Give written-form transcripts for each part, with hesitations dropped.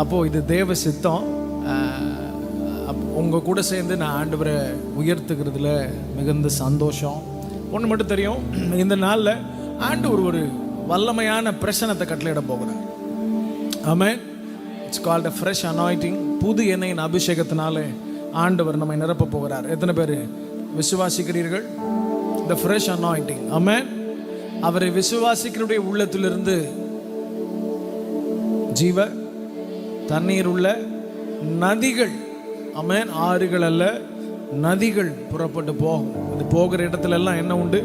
அப்போது இது தேவ சித்தம். உங்கள் கூட சேர்ந்து நான் ஆண்டவரை உயர்த்துக்கிறதுல மிகுந்த சந்தோஷம். ஒன்று மட்டும் தெரியும், இந்த நாளில் ஆண்டவர் ஒரு வல்லமையான பிரசனத்தை கட்டளையிட போகிறார். ஆமென். It's called a fresh anointing. புது எண்ணெயின் அபிஷேகத்தினாலே ஆண்டவர் நம்மை நிரப்ப போகிறார். எத்தனை பேர் விசுவாசிக்கிறீர்கள்? த ஃப்ரெஷ் அனாயிண்டிங். ஆமென். அவரை விசுவாசிக்கிறவருடைய உள்ளத்திலிருந்து ஜீவ தண்ணீர் உள்ள நதிகள், ஆமென், ஆறுகள் அல்ல நதிகள் புறப்பட்டு போகும். அது போகிற இடத்துல எல்லாம் என்ன உண்டு?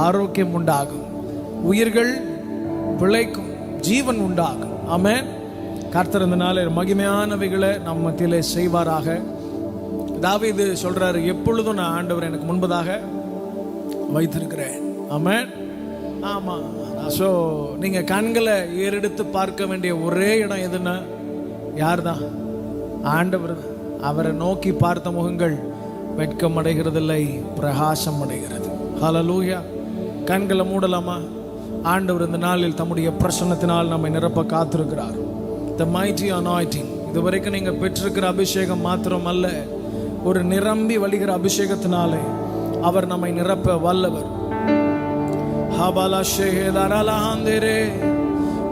ஆரோக்கியம் உண்டாகும், உயிர்கள் பிழைக்கும், ஜீவன் உண்டாகும். ஆமென். கர்த்தர் இந்த நாளில் மகிமையானவைகளை நம்ம மத்தியிலே செய்வாராக. தாவீது சொல்றாரு, எப்பொழுதும் நான் ஆண்டவர் எனக்கு முன்பதாக வைத்திருக்கிறேன். ஆமென். ஆமாம். ஸோ நீங்கள் கண்களை ஏறெடுத்து பார்க்க வேண்டிய ஒரே இடம் எதுன்னா யார் தான்? ஆண்டவர். அவரை நோக்கி பார்த்த முகங்கள் வெட்கம் அடைகிறதில்லை, பிரகாசம் அடைகிறது. ஹல்லேலூயா. கண்களை மூடலாமா? ஆண்டவர் இந்த நாளில் தம்முடைய பிரசன்னத்தினால் நம்மை நிரப்ப காத்திருக்கிறார். The mighty anointing. இதுவரைக்கும் நீங்கள் பெற்றிருக்கிற அபிஷேகம் மாத்திரம் அல்ல, ஒரு நிரம்பி வழிகிற அபிஷேகத்தினாலே அவர் நம்மை நிரப்ப வல்லவர்.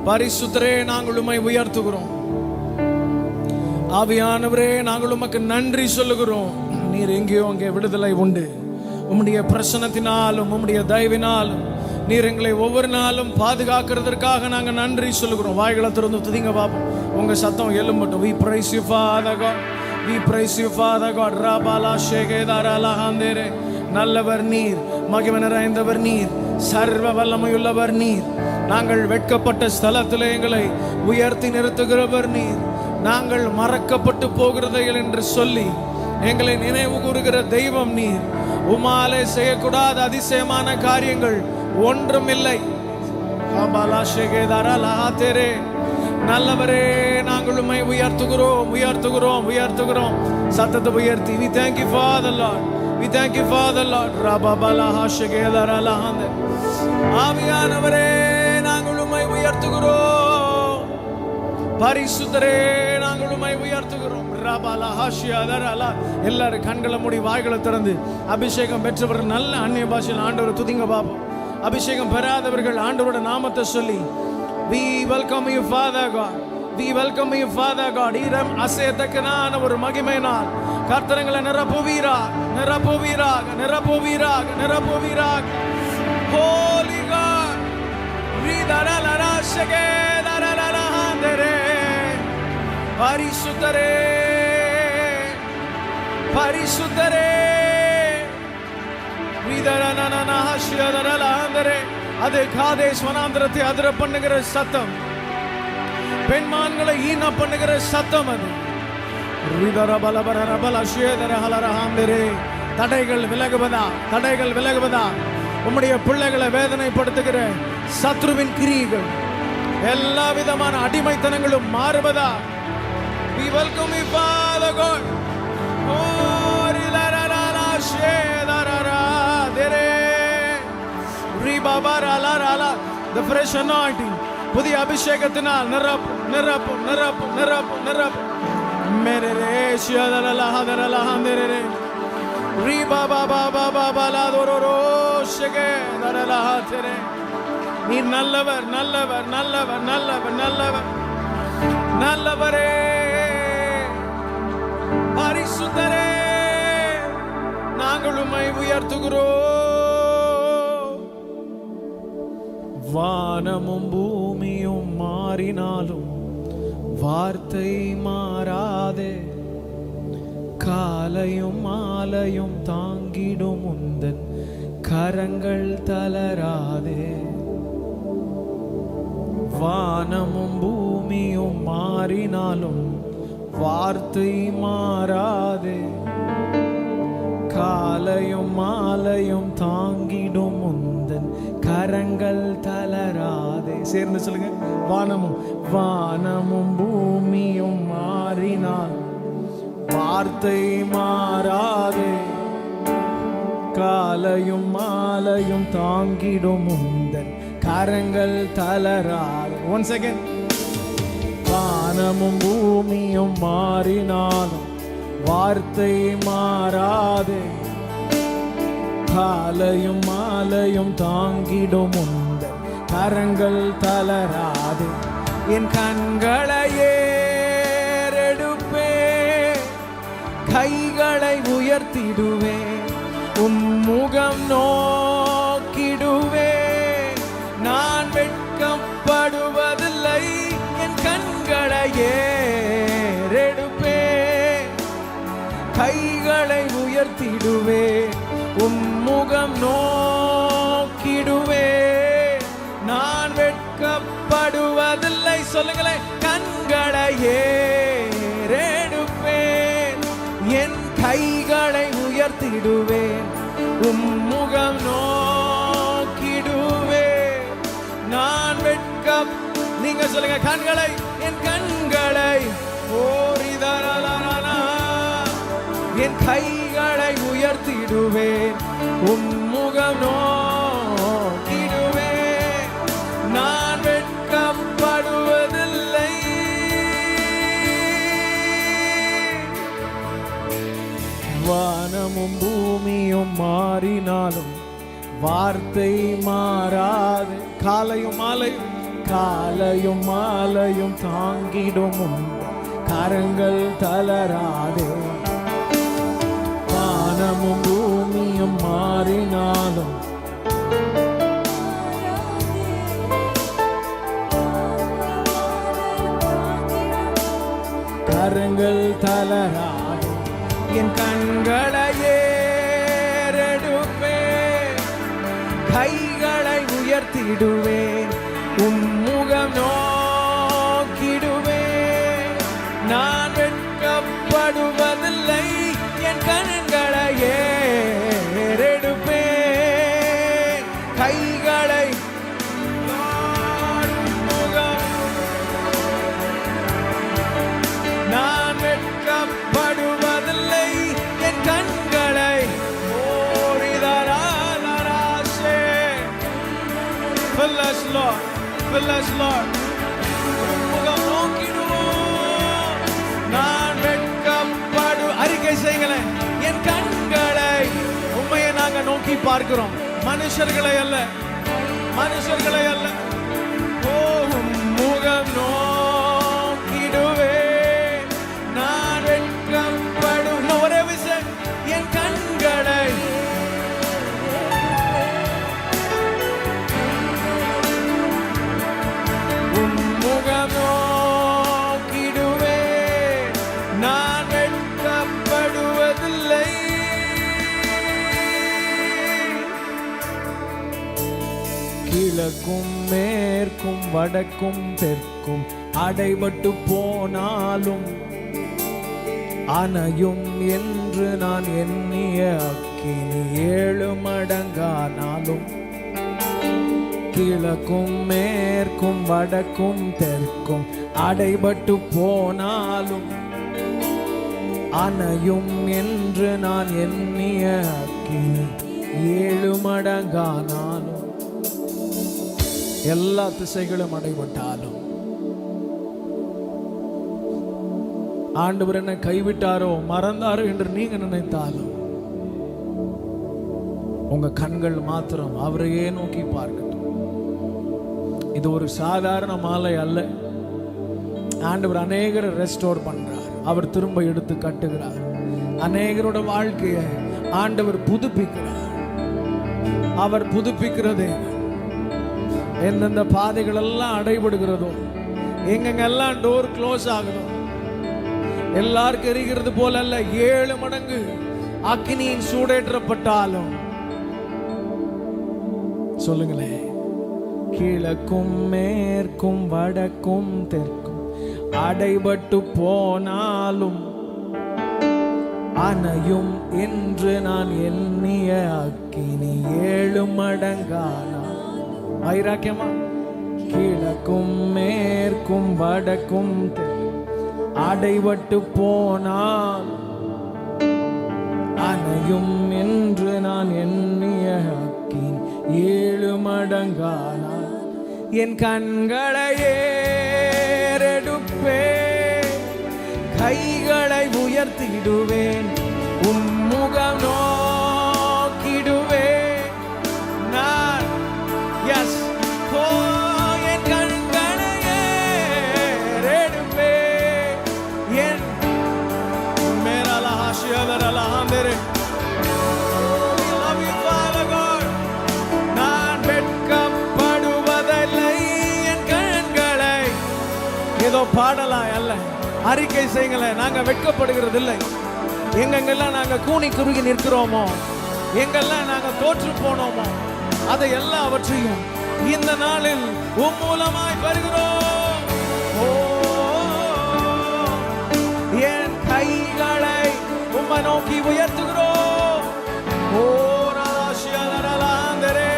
பரிசுத்தரே, நாங்கள் உம்மை உயர்த்துகிறோம். ஆவியானவரே, நாங்கள் உமக்கு நன்றி சொல்லுகிறோம். நீர் எங்கேயோ அங்கே விடுதலை உண்டு. உம்முடைய பிரசன்னத்தினாலும் உம்முடைய தயவினாலும் நீர் எங்களை ஒவ்வொரு நாளும் பாதுகாக்கிறதற்காக நாங்கள் நன்றி சொல்லுகிறோம். வாய்களை திறந்து துதிங்க பாப்போம். உங்க சத்தம் எழும்பட்டும். We praise you, Father God. We praise you, Father God. Rabala shegedara handere. நல்லவர் நீர், மகிமை நிறைந்தவர் நீர், சர்வ வல்லமையுள்ளவர் நீர். நாங்கள் வெட்கப்பட்ட ஸ்தலத்தில் எங்களை உயர்த்தி நிறுத்துகிறவர் நீர். நாங்கள் மறக்கப்பட்டு போகிறதைகள் என்று சொல்லி எங்களை நினைவு கூறுகிற தெய்வம் நீர். உமாலே செய்யக்கூடாத அதிசயமான காரியங்கள் ஒன்றும் இல்லை. நல்லவரே, நாங்கள் உம்மை உயர்த்துகிறோம், உயர்த்துகிறோம், உயர்த்துகிறோம். சத்தத்தை உயர்த்தி we thank you Father Lord, we thank you Father Lord. ஆவியானவரே, நாங்கள் உம்மை உயர்த்துகிறோம். பரிசுத்தரே, நாங்கள் உம்மை உயர்த்துகிறோம். எல்லாரும் கண்களை மூடி வாய்களை திறந்து அபிஷேகம் பெற்றவர்கள் நல்ல அந்நிய பாஷையில் ஆண்டவரை துதிங்க பாப்போம். அபிஷேகம் பெறாதவர்கள் ஆண்டவரோட நாமத்தை சொல்லி we welcome you Father God, we welcome you Father God. ஈரம் அசையத்தக்கதான ஒரு மகிமையினால் கர்த்தரங்களை நிரப்புவீராக, நிரப்புவீராக, நிரப்புவீராக, நிரப்புவீராக. Holy God, பரிசுத்தரே, பரிசுத்தரே, அது காதேஸ் வனாந்திரத்தை அதிர பண்ணுகிற சத்தம், பெண்மான்களை ஈன பண்ணுகிற சத்தம். அது தடைகள் விலகுவதா, தடைகள் விலகுவதா. உம்முடைய பிள்ளைகளை வேதனைப்படுத்துகிற சத்ருவின் கிரியைகள், எல்லா விதமான அடிமைத்தனங்களும் மாறுவதா. We welcome you Father God. The fresh anointing, புதிய அபிஷேகத்தினால் நிரப்பு, நிரப்பு, நிரப்பு, நிரப்பு, நிரப்பு. மேரே ஷியதலலஹதலலஹந்தரே ரிபா பாபா பாபா பலதோரோ ஷெகதலலஹதரே. நீ நல்லவர், நல்லவர், நல்லவர், நல்லவர், நல்லவர், நல்லவரே, பரிசுத்தரே, நாங்கள் உம்மை உயர்த்துகிறோம். வானமும் பூமியும் மாறினாலும் வார்த்தை மாறாதே. காலையும் மாலையும் தாங்கிடும் உந்தன் கரங்கள் தளராதே. வானமும் பூமியும் மாறினாலும் வார்த்தை மாறாதே. காலையும் மாலையும் தாங்கிடும் உந்தன் கரங்கள் தளராதே. சேர்ந்து சொல்லுங்க. வானமும், வானமும் பூமியும் மாறினால் வார்த்தை மாறாதே. காலையும் மாலையும் தாங்கிடும் உந்தன் கரங்கள் தளராதே. One second. வானமும் பூமியும் மாறினாலும் வார்த்தை மாறாதே. காலையும் மாலையும் தாங்கிடும் உந்தன் கரங்கள் தளராதே. என் கண்களை ஏறெடுப்பே, கைகளை உயர்த்திடுவே, உம்முகம் நோக்கிடுவே. நான் வெட்கப்படுவதில்லை, என் கண்களை ஏறெடுப்பே, கைகளை உயர்த்திடுவே, உம்முகம் நோக்கிடுவே. நான் வெட்கப்படுவதில்லை. சொல்லுங்களேன். கண்களை ஏறெடுப்பேன், என் கைகளை உயர்த்திடுவேன், உம்முகம் நோக்கிடுவே. நான் வெட்கம். நீங்க சொல்லுங்க. கண்களை, என் கண்களை ஓரிதரலனா, என் கைகளை உயர்த்திடுவேன், உம்முகம் நோக்கிடுவேன். நான் வெட்கப்படுவதில்லை. வானமும் பூமியும் மாறினாலும் வார்த்தை மாறாது. காலையும் மாலையும் தாங்கிடும் கரங்கள் தளராதே. வானமும் பூமியும் மாறினாலும் கரங்கள் தளராதே. என் கண்களை ஏறெடுப்பேன், கைகளை உயர்த்திடுவேன், உம்முகம் நோக்கிடுவேன். நான் வெட்கப்படுவதில்லை, என் கண்களை ஏறெடுப்பேன், கைகளை நான் வெட்கப்படுவதில்லை, என் கண்களை ஓரிதராசே. Fill us, Lord. Fill us, Lord. உம்முகம் நோக்கிடுவோம். நான் வெட்கப்படு. அறிக்கை செய்யுங்களேன். என் கண்களை உம்மையை நாங்க நோக்கி பார்க்கிறோம், மனுஷர்களை அல்ல, மனுஷர்களை அல்ல. ஓ, உம்முகம் நோக்கிடுவே. நான் வெட்கப்படு. ஒரே விஷயம். என் கண்களை உம்முகம் நோக்கிடுவே. நான் வெட்கப்படுவதில்லை. கிழக்கும் மேற்கும் வடக்கும் தெற்கும் அடைபட்டு போனாலும் அணையும் என்று நான் எண்ணிய அக்கினி 7 மடங்கானாலும். கிழக்கும் மேற்கும் வடக்கும் தெற்கும் அடைபட்டு போனாலும் அணையும் என்று நான் எண்ணிய அக்கினி 7 மடங்கானாலும். எல்லா திசைகளும் அடைபட்டாலும், ஆண்டவர் என்னை கைவிட்டாரோ மறந்தாரோ என்று நீங்க நினைத்தாலும், உங்க கண்கள் மாத்திரம் அவரையே நோக்கி பார்க்கட்டும். இது ஒரு சாதாரண மாலை அல்ல. ஆண்டவர் அநேகரை ரெஸ்டோர் பண்றார், அவர் திரும்ப எடுத்து கட்டுகிறார். அநேகரோட வாழ்க்கையை ஆண்டவர் புதுப்பிக்கிறார். அவர் புதுப்பிக்கிறதே. எந்தெந்த பாதைகள் எல்லாம் அடைபடுகிறதோ, எங்கெங்கெல்லாம் டோர் க்ளோஸ் ஆகுதோ, எல்லாருக்கும் எரிகிறது போல அல்ல, 7 மடங்கு அக்கினியின் சூடேற்றப்பட்டாலும். சொல்லுங்களேன். கிழக்கும் மேற்கும் வடக்கும் தெற்கும் அடைபட்டு போனாலும் அணையும் என்று நான் எண்ணிய அக்கினி 7 மடங்கானாலும். வைராக்கியமா. கிழக்கும் மேற்கும் வடக்கும் அடைபட்டு போனால் அணையும் என்று நான் எண்ணிய அக்கினி 7 மடங்கானால். என் கண்களை ஏறெடுப்பே, கைகளை உயர்த்திடுவேன், உம்முகம் நோக்கிடுவேன் நான். எஸ், ஓ என் கண்களை ஏறெடுப்பேன், என் மேலால ஆசியாதரல ஆந்தரே. நான் வெட்கப்படுவதில்லை, என் கண்களை ஏதோ பாடலாய் அல்ல, அறிக்கை செய்யுங்களேன். நாங்க வெட்கப்படுகிறது இல்லை. எங்கெங்கெல்லாம் நாங்க கூனி குறுகி நிற்கிறோமோ, எங்கெல்லாம் நாங்க தோற்று போனோமோ, அதை எல்லாவற்றையும் இந்த நாளில் மூலமாய் வருகிறோம். ஓ என் கைகளை உம்மை நோக்கி உயர்த்துகிறோம். ஓ ராஷியலரலாந்தரே,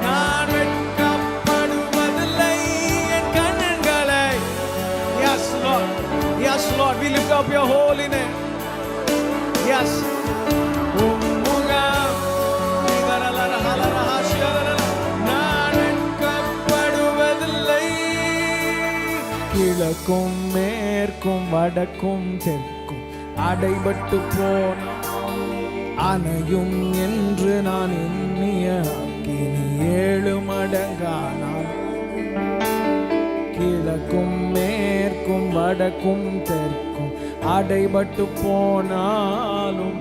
நான் வெட்கப்படுவதில்லை, என் கண்களை. Yes Lord, yes Lord, we lift up your holy name. Yes, கிழக்கும் மேற்கும் வடக்கும் தெற்கும் அடைபட்டு போன அணையும் என்று நான் எண்ணிய அக்கினி 7 மடங்கானால். கிழக்கும் மேற்கும் வடக்கும் தெற்கும் அடைபட்டு போனாலும்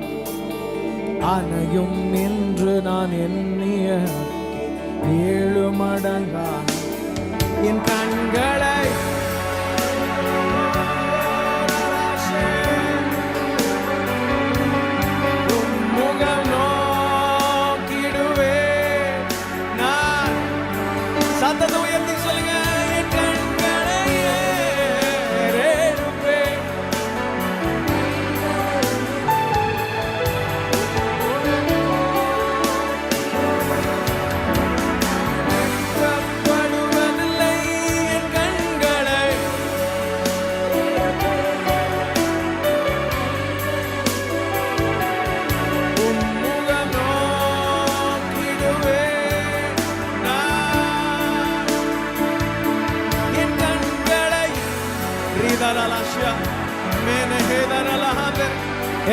அணையும் என்று நான் எண்ணிய 7 மடங்கான என் கண்களை முகம் நோக்கிடுவேன் நான். சத்தத்தை உயர்த்தி சொல்லுங்க, என் கண்களை ஏறெடுப்பேன்.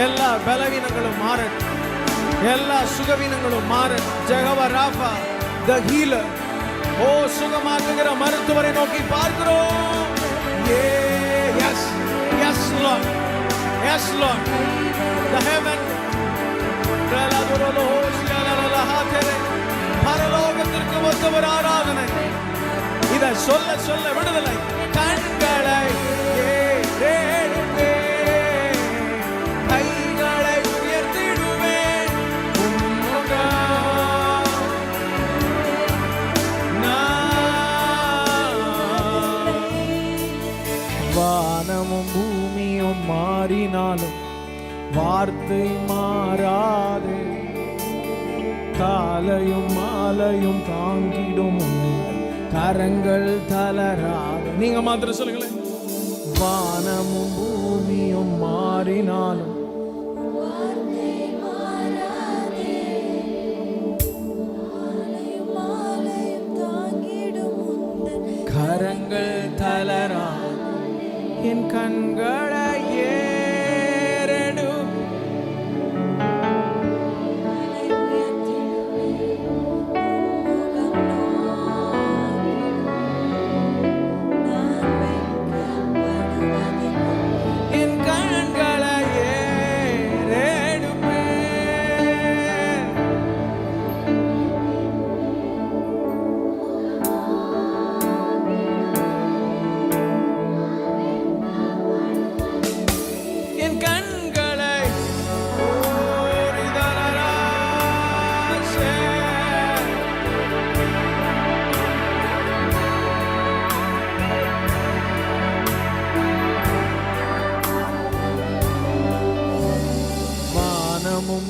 எல்லா பலவீனங்களும் மாறட்டும், எல்லா சுகவீனங்களும் மாறட்டும். ஜெகவா ராஃபா, the healer, ஓ சுகமாக்குகிற மருத்துவரை நோக்கி பார்க்கிறோம். Yes, yes Lord, yes Lord, the heaven, பரலோகத்திற்கு ஒத்தவர் ஆராதனை. இதை சொல்ல சொல்ல விடுதலை. கண்களை ஏறெடுப்பேன், கைகளை உயர்த்திடுவேன், உம்முகம் நான். வானமும் பூமியும் மாறினாலும் வார்த்தை மாறாது, காலையும் மாலையும் தாங்கிடும் கரங்கள் தளராது. நீங்க மாத்திரம் சொல்லுங்களேன். வானமும் பூமியும் மாறினாலும் கரங்கள் தளராது, என் கண்களை ஏறெடும்.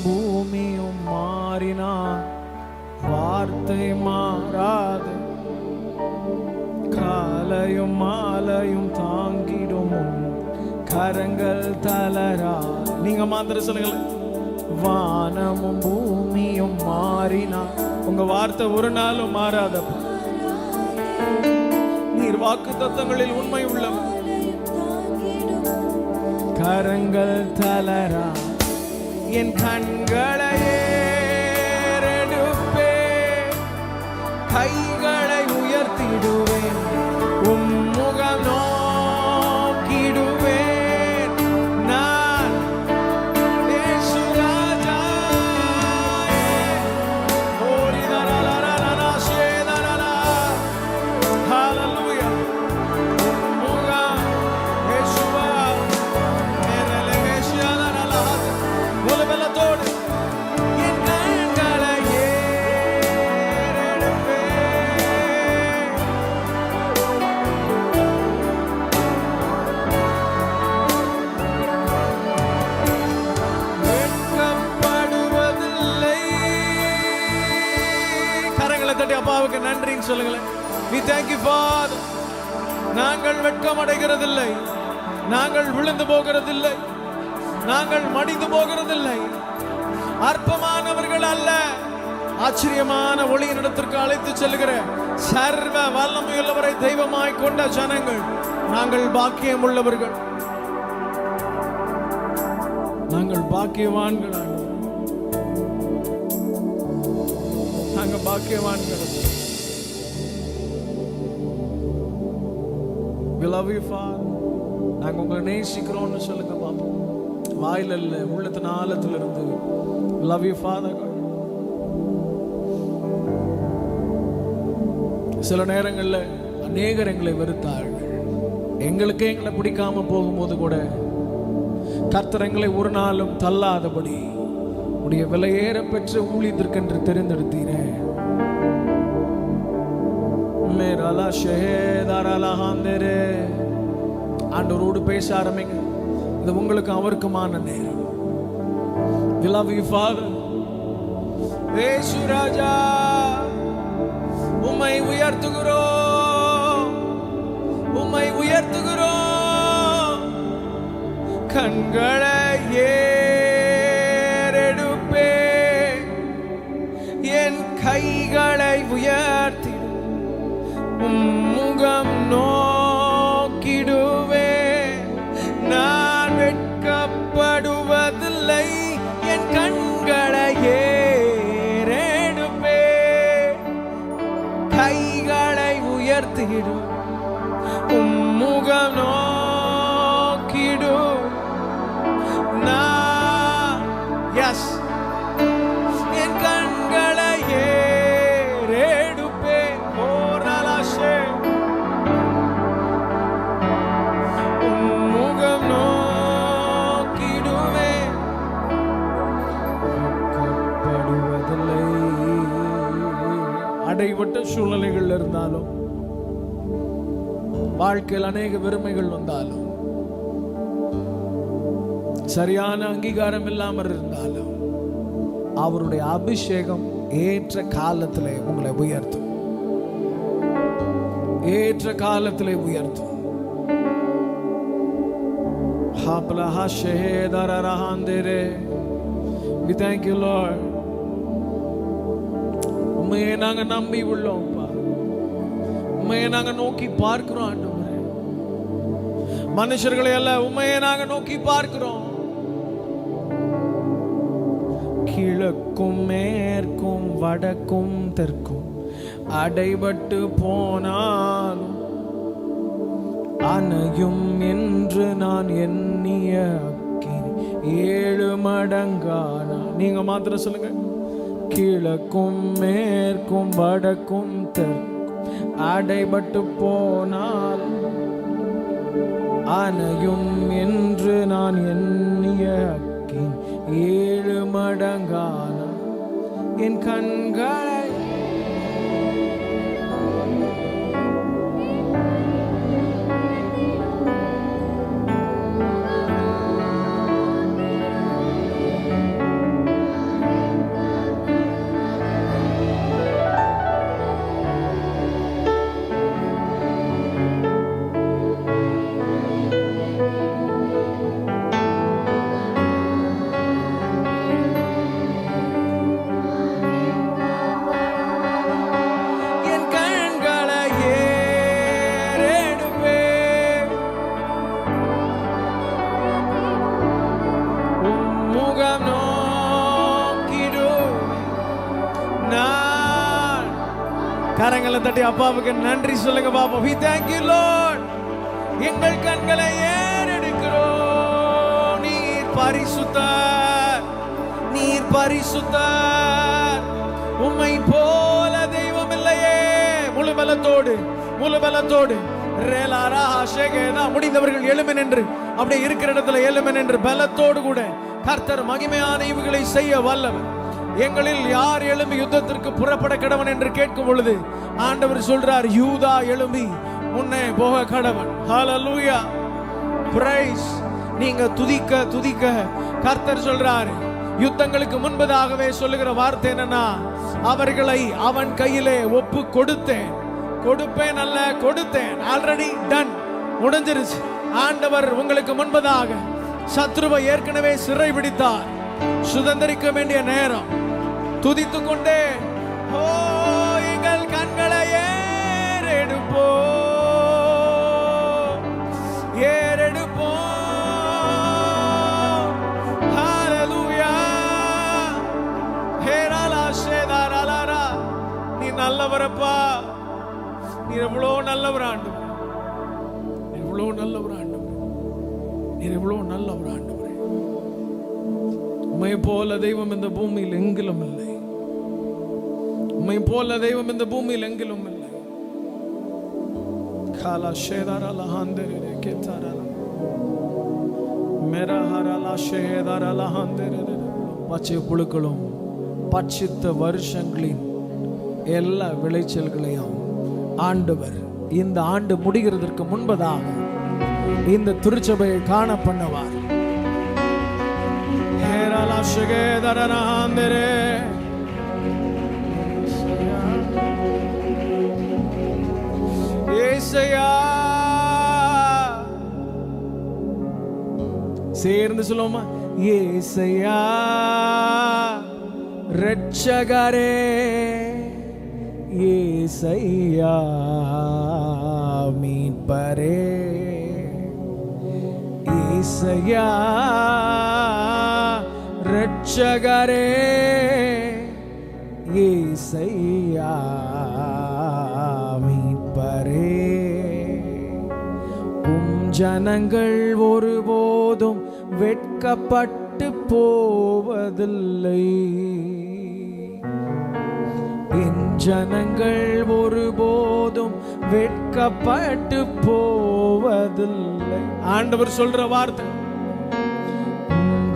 பூமியும் மாறினான், வார்த்தை மாறாது, காலையும் மாலையும் தாங்கிடும் கரங்கள் தளராது. நீங்க மாத்திரம் சொல்லுங்களேன். வானமும் பூமியும் மாறினான், உங்க வார்த்தை ஒரு நாளும் மாறாத. நீர் வாக்கு தத்தங்களில் உண்மை உள்ளவர். கரங்கள் தளரா என் கண்களை ஏறெடுப்பேன், கைகளை உயர்த்திடுவேன், உம்முகம் நோக்கிடுவேன். நான் இயேசு ராஜா ஓரிதரலரலனா சேதரலா. ஹalleluya. உம்முகம் இயேசுவா மேரலகேஷியாலரலா. உலகலத்தோடு என் கண்களை ஏறெடுப்பேன். வெட்கப்படுவதில்லை. கரங்களை தட்டி அப்பாவுக்கு நன்றின்னு சொல்லுங்களேன். We thank you Father. நாங்கள் வெட்கம் அடைகிறதில்லை, நாங்கள் விழுந்து போகிறதில்லை, நாங்கள் மடிந்து போகிறதில்லை. அற்பமானவர்கள் அல்ல, ஆச்சரியமான ஒளியின் இடத்திற்கு அழைத்து செல்லுகிற சர்வ வல்லமையுள்ளவரை தெய்வமாய் கொண்ட ஜனங்கள் நாங்கள் பாக்கியம் உள்ளவர்கள், நாங்கள் பாக்கியவான்கள், நாங்கள் பாக்கியவான்கள். We love you Father. நாங்கள் உங்களை நேசிக்கிறோம்னு சொல்லுங்க பாப்போம். வாயில இல்ல, உள்ளத்தின் ஆழத்துல இருந்து We love you Father God. சில நேரங்கள்ல அநேகர் எங்களை வெறுத்தார்கள். எங்களுக்கே எங்களை பிடிக்காம போகும்போது கூட கர்த்தர் எங்களை ஒரு நாளும் தள்ளாதபடி உடைய விலையேற பெற்ற ஊழியத்திற்கென்று தெரிந்தெடுத்தீரே. ஆண்டவரோடு பேச ஆரம்பிங்க. இது உங்களுக்கு அவருக்குமான நேரம். We love you Father. இயேசு ராஜா உம்மை உயர்த்துகிறோம், உம்மை உயர்த்துகிறோம். கண்களை ஏறெடுப்பேன், என் கைகளை உயர்த்தி முகம் நோக்கிடுவேன். நான் வெட்கப்படுவதில்லை, என் கண்களை ஏறெடுப்பேன், கைகளை உயர்த்திடும், முகம் நோக்கிடும். நான் எஸ் என் கண்களை ஏறெடுப்பேன். ஓரலாஷே முகம் நோக்கிடுவேன். வெட்கப்படுவதில்லை. அடைபட்ட சூழ்நிலைகள் இருந்தாலும், வாழ்க்கையில் அநேக வெறுமைகள் வந்தாலும், சரியான அங்கீகாரம் இல்லாமல் இருந்தாலும், அவருடைய அபிஷேகம் ஏற்ற காலத்திலே உங்களை உயர்த்தும், ஏற்ற காலத்திலே உயர்த்தும். We thank you Lord. உம்மையே நாங்க நம்பி உள்ளோம்ப்பா, உம்மையே நாங்க நோக்கி பார்க்கிறோம் ஆண்டவரே. மனுஷர்களை அல்ல, உம்மையே நாங்க நோக்கி பார்க்கிறோம். கிழக்கும் மேற்கும் வடக்கும் தெற்கும் அடைபட்டு போனாலும் அணையும் என்று நான் எண்ணிய அக்கினி 7 மடங்கான. நீங்க மாத்திரம் சொல்லுங்க. கிழக்கும் மேற்கும் வடக்கும் தெற்கும் அடைபட்டு போனால் அணையும் என்று நான் எண்ணிய அக்கினி 7 மடங்கான. என் கண்களை கரங்களை தட்டி அப்பாவுக்கு நன்றி சொல்லுங்க பாப்பா. We thank you Lord. எங்கள் கண்களை ஏறெடுக்கிறோம். நீர் பரிசுத்தர், நீர் பரிசுத்தர். உம்மை போல தெய்வம் இல்லையே. முழு பலத்தோடு முடிந்தவர்கள் எழும நின்று அப்படியே இருக்கிற இடத்துல எழும நின்று பலத்தோடு கூட கர்த்தர் மகிமையான இவுகளை செய்ய வல்லவர். எங்களில் யார் எழும்பி யுத்தத்திற்கு புறப்பட கடவன் என்று கேட்கும் பொழுது ஆண்டவர் சொல்றார், யூதா எழும்பி முன்னே போக கடவன். ஹல்லேலூயா, பிரைஸ். நீங்க துதிக்க கர்த்தர் சொல்றாரு. யுத்தங்களுக்கு முன்பதாகவே சொல்லுகிற வார்த்தை என்னன்னா, அவர்களை அவன் கையிலே ஒப்பு கொடுப்பேன் அல்ல, கொடுத்தேன். ஆல்ரெடி டன், முடிஞ்சிருச்சு. ஆண்டவர் உங்களுக்கு முன்பதாக சத்ருவை ஏற்கனவே சிறை பிடித்தார். சுதந்திரிக்க வேண்டிய நேரம். துதித்துக் கொண்டே ஓ எங்கள் கண்களை ஏறெடுப்போம். ஹல்லேலூயா. ஹேராலாஷேதாராலாரா. நீ நல்லவரப்பா. நீ எவ்வளோ நல்லவர் ஆண்டவர், எவ்வளோ நல்லவர் ஆண்டவர், நீர் எவ்வளோ நல்லவர் ஆண்டவர். உம்மை போல தெய்வம் இந்த பூமியில் எங்கிலும் இல்லை. உம்மை போல தெய்வம் இந்த பூமியில் எங்கிலும் இல்லை. காலா ஷேதாராலா ஹாந்தரே கேதாராலா மேராஹராலா ஷேதாராலா ஹாந்தரே. பச்சை புழுக்களும் பட்சித்த வருஷங்களின் எல்லா விளைச்சல்களையும் ஆண்டவர் இந்த ஆண்டு முடிகிறதற்கு முன்பதாக இந்த திருச்சபையை காண பண்ணுவார். சேர்ந்து சொல்லுவோமா? ஏசையா ரட்சகரே, ஏசையா மீட்பரே, ஏசையா ரட்சகரே, ஏசையா மீட்பரே. ஜனங்கள் ஒருபோதும் வெட்கப்பட்டு போவதில்லை. ஜனங்கள் ஒருபோதும் வெட்கப்பட்டு போவதில்லை. ஆண்டவர் சொல்ற வார்த்தை,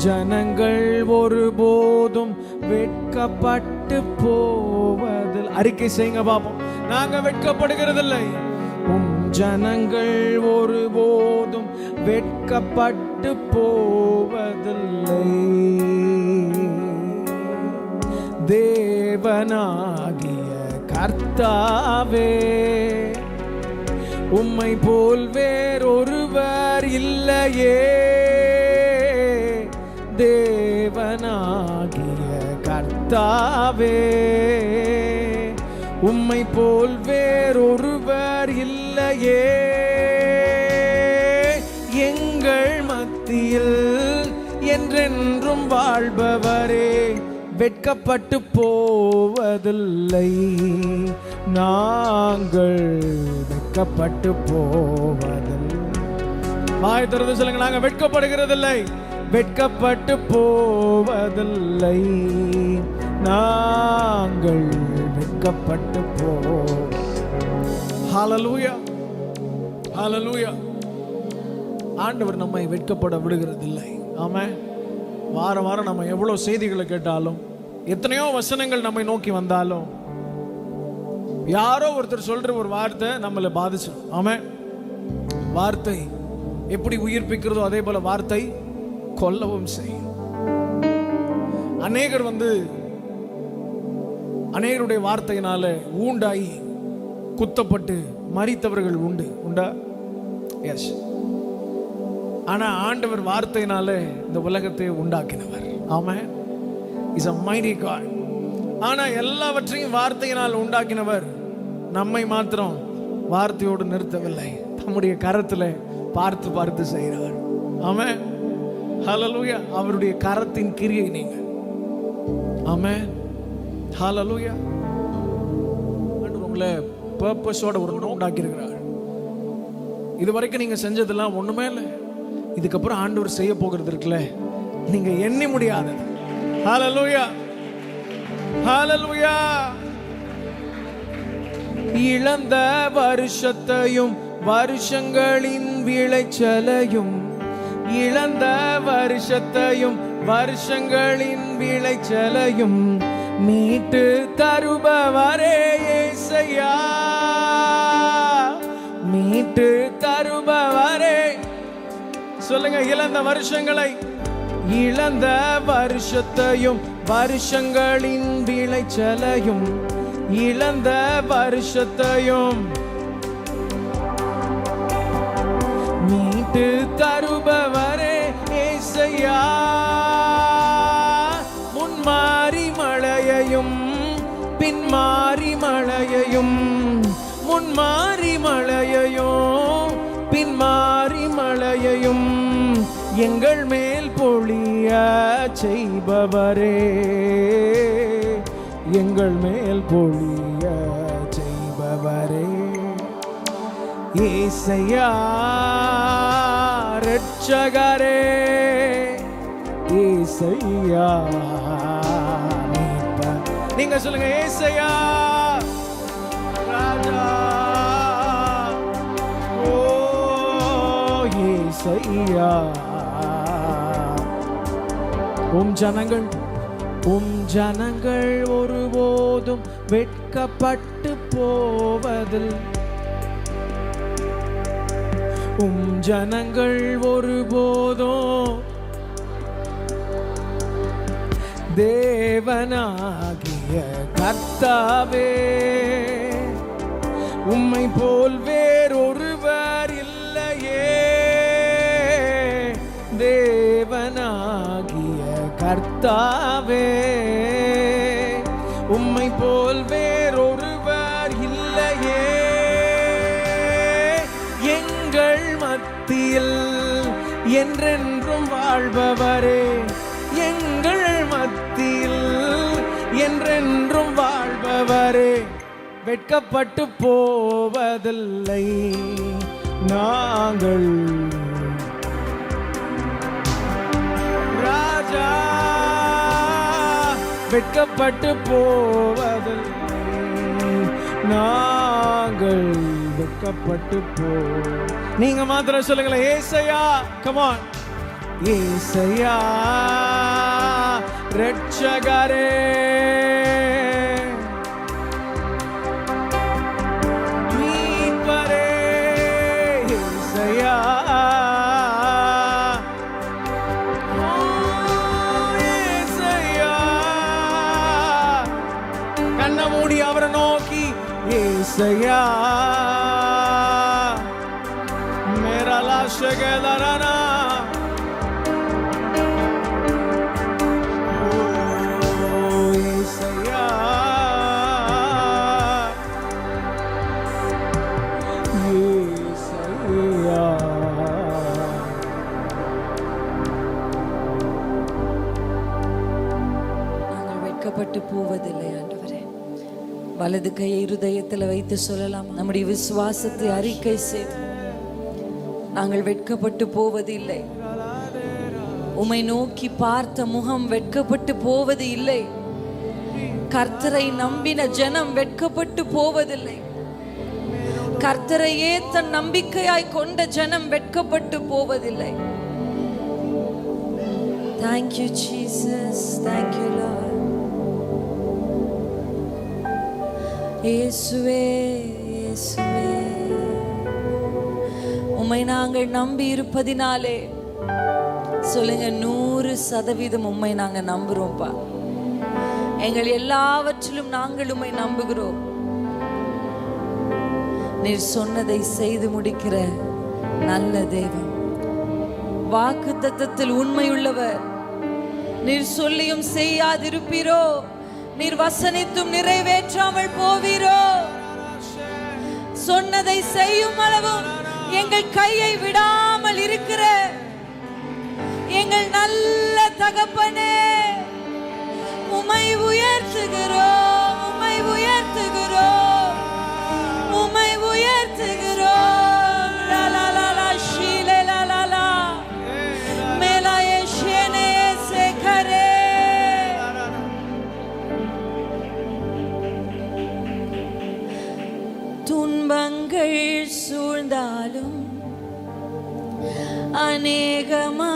ஜனங்கள் ஒருபோதும் வெட்கப்பட்டு போவதில்லை. அறிக்கை செய்யுங்க பாப்போம். நாங்க வெட்கப்படுகிறதில்லை. ஜனங்கள் ஒருபோதும் வெட்கப்பட்டு போவதில்லை. தேவனாகிய கர்த்தாவே, உம்மை போல் வேறொருவர் இல்லையே. தேவனாகிய கர்த்தாவே, உம்மை போல் வேறொருவர் இல்லையே. எங்கள் மத்தியில் என்றென்றும் வாழ்பவரே, வெட்கப்பட்டு போவதில்லை. நாங்கள் வெட்கப்பட்டு போவதில்லை. வாய் திறந்து சொல்லுங்க, நாங்கள் வெட்கப்படுகிறதில்லை, வெட்கப்பட்டு போவதில்லை. நாங்கள் வெட்கப்பட்டு போவோம். ஹல்லேலூயா, ஹல்லேலூயா. ஆண்டவர் நம்மை வெட்கப்பட விடுகிறதில்லை. ஆமென். வாரம் வாரம் நம்ம எவ்வளவு செய்திகளை கேட்டாலும், எத்தனையோ வசனங்கள் நம்மை நோக்கி வந்தாலும், யாரோ ஒருத்தர் சொல்ற ஒரு வார்த்தை நம்மளை பாதிச்சிடும். ஆமென். வார்த்தை எப்படி உயிர்ப்பிக்கிறதோ அதே போல வார்த்தை கொல்லவும் செய்யும். அநேகருடைய வார்த்தையினால ஊண்டாகி குத்தப்பட்டு மரித்தவர்கள் உண்டா? எஸ். ஆனா ஆண்டவர் வார்த்தையினால இந்த உலகத்தை உண்டாக்கினவர். ஆமென். Is a mighty God. ஆனா எல்லாவற்றையும் வார்த்தையினால் உண்டாக்கினவர் நம்மை மாத்திரம் வார்த்தையோடு நிறுத்தவில்லை, தம்முடைய கரத்துல பார்த்து பார்த்து செய்கிறார். ஆமென். ஹல்லேலூயா. அவருடைய கரத்தின் கிரியை நீங்க. ஆமென். ஹல்லேலூயா. உங்களை பர்பஸோட ஒரு உண்டாக்கி இருக்கிறார். இது வரைக்கும் நீங்க செஞ்சதெல்லாம் ஒண்ணுமே இல்லை. இதுக்கப்புறம் ஆண்டவர் செய்ய போகிறது இருக்குல்ல, நீங்க எண்ணி முடியாதது. ஹல்லேலூயா, ஹல்லேலூயா. இழந்த வருஷத்தையும் வருஷங்களின் விளைச்சலையும், இழந்த வருஷத்தையும் வருஷங்களின் விளைச்சலையும் மீட்டு தருபவரே இயேசையா, மீட்டு தருபவரே. சொல்லுங்க, இழந்த வருஷங்களை, இழந்த வருஷத்தையும் வருஷங்களின் விளைச்சலையும், இழந்த வருஷத்தையும் மீட்டு தருபவரே இயேசையா. முன்மாறி மழையையும் பின்மாறி மழையையும், முன்மாறி மழையையும் பின்மாறி மழையையும் எங்கள் மேல் பொழிய செய்பவரே, எங்கள் மேல் பொழிய செய்பவரே இயேசையா இரட்சகரே, இயேசையா மீட்பர். நீங்க சொல்லுங்க, இயேசையா ராஜா, ஓ இயேசையா. உம் ஜனங்கள் ஒருபோதும் வெட்கப்பட்டு போவதில், உம் ஜனங்கள் ஒருபோதும் தேவனாகிய கர்த்தாவே, உம்மை போல் வேறொருவர் இல்லையே. தேவனாகிய கர்த்தாவே, உம்மை போல் வேறொருவர் இல்லையே. எங்கள் மத்தியில் என்றென்றும் வாழ்பவரே, எங்கள் மத்தியில் என்றென்றும் வாழ்பவரே, வெட்கப்பட்டு போவதில்லை நாங்கள். ராஜா வெட்கப்பட்டு போவதில்லை நாங்கள், வெட்கப்பட்டு போ. நீங்க மாத்திரம் சொல்லுங்களேன், ஏசையா. Come on. ஏசையா இரட்சகரே, மீட்பரே, ஏசையா. ஏசையா கண்ண மூடி அவரை நோக்கி, ஏசையா மேரா லாஷகலரனா, வெட்கப்பட்டு போவதில்லை ஆண்டவரே. வலது கையை இருதயத்தில் வைத்து சொல்லலாம், நம்முடைய விசுவாசத்தை அறிக்கை செய்து, நாங்கள் வெட்கப்பட்டு போவதில்லை. உம்மை நோக்கி பார்த்த முகம் வெட்கப்பட்டு போவது இல்லை. கர்த்தரை நம்பின ஜனம் வெட்கப்பட்டு போவதில்லை. கர்த்தரையே தன் நம்பிக்கையாய் கொண்ட ஜனம் வெட்கப்பட்டு போவதில்லை. Thank you Jesus, thank you Lord. இயேசுவே, இயேசுவே, உம்மை நாங்கள் நம்பி இருப்பதினாலே, சொல்லுங்க 100% உம்மை நாங்க நம்புறோம்ப்பா. எங்கள் எல்லாவற்றிலும் நாங்கள் உம்மை நம்புகிறோம். நீர் சொன்னதை செய்து முடிக்கிற நல்ல தேவன், வாக்கு தத்தத்தில் உண்மையுள்ளவர். நீர் சொல்லியும் செய்யாதிருப்பீரோ, நீர் வசனித்தும் நிறைவேற்றாமல் போவீரோ. சொன்னதை செய்யும் அளவும் எங்கள் கையை விடாமல் இருக்கிற எங்கள் நல்ல தகப்பனே, உம்மை உயர்த்துகிறோம், உம்மை உயர்த்துகிறோம். அநேகமாயிருந்தாலும்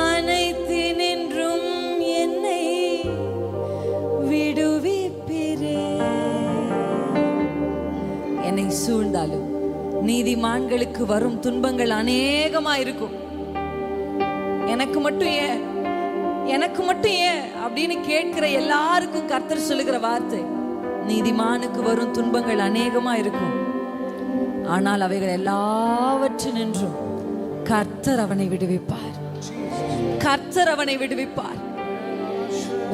அனைத்து நின்றும் என்னை விடுவிப்பிரே. என்னை சூழ்ந்தாலும் நீதிமான்களுக்கு வரும் துன்பங்கள் அநேகமாயிருக்கும். எனக்கு மட்டும் ஏன், எனக்கு மட்டும் ஏன் அப்படின்னு கேட்கிற எல்லாருக்கும் கர்த்தர் சொல்லுகிற வார்த்தை, நீதிமானுக்கு வரும் துன்பங்கள் அநேகமா இருக்கும். ஆனால் அவைகள் எல்லாவற்றினின்றும் கர்த்தர் அவனை விடுவிப்பார். கர்த்தர் அவனை விடுவிப்பார்.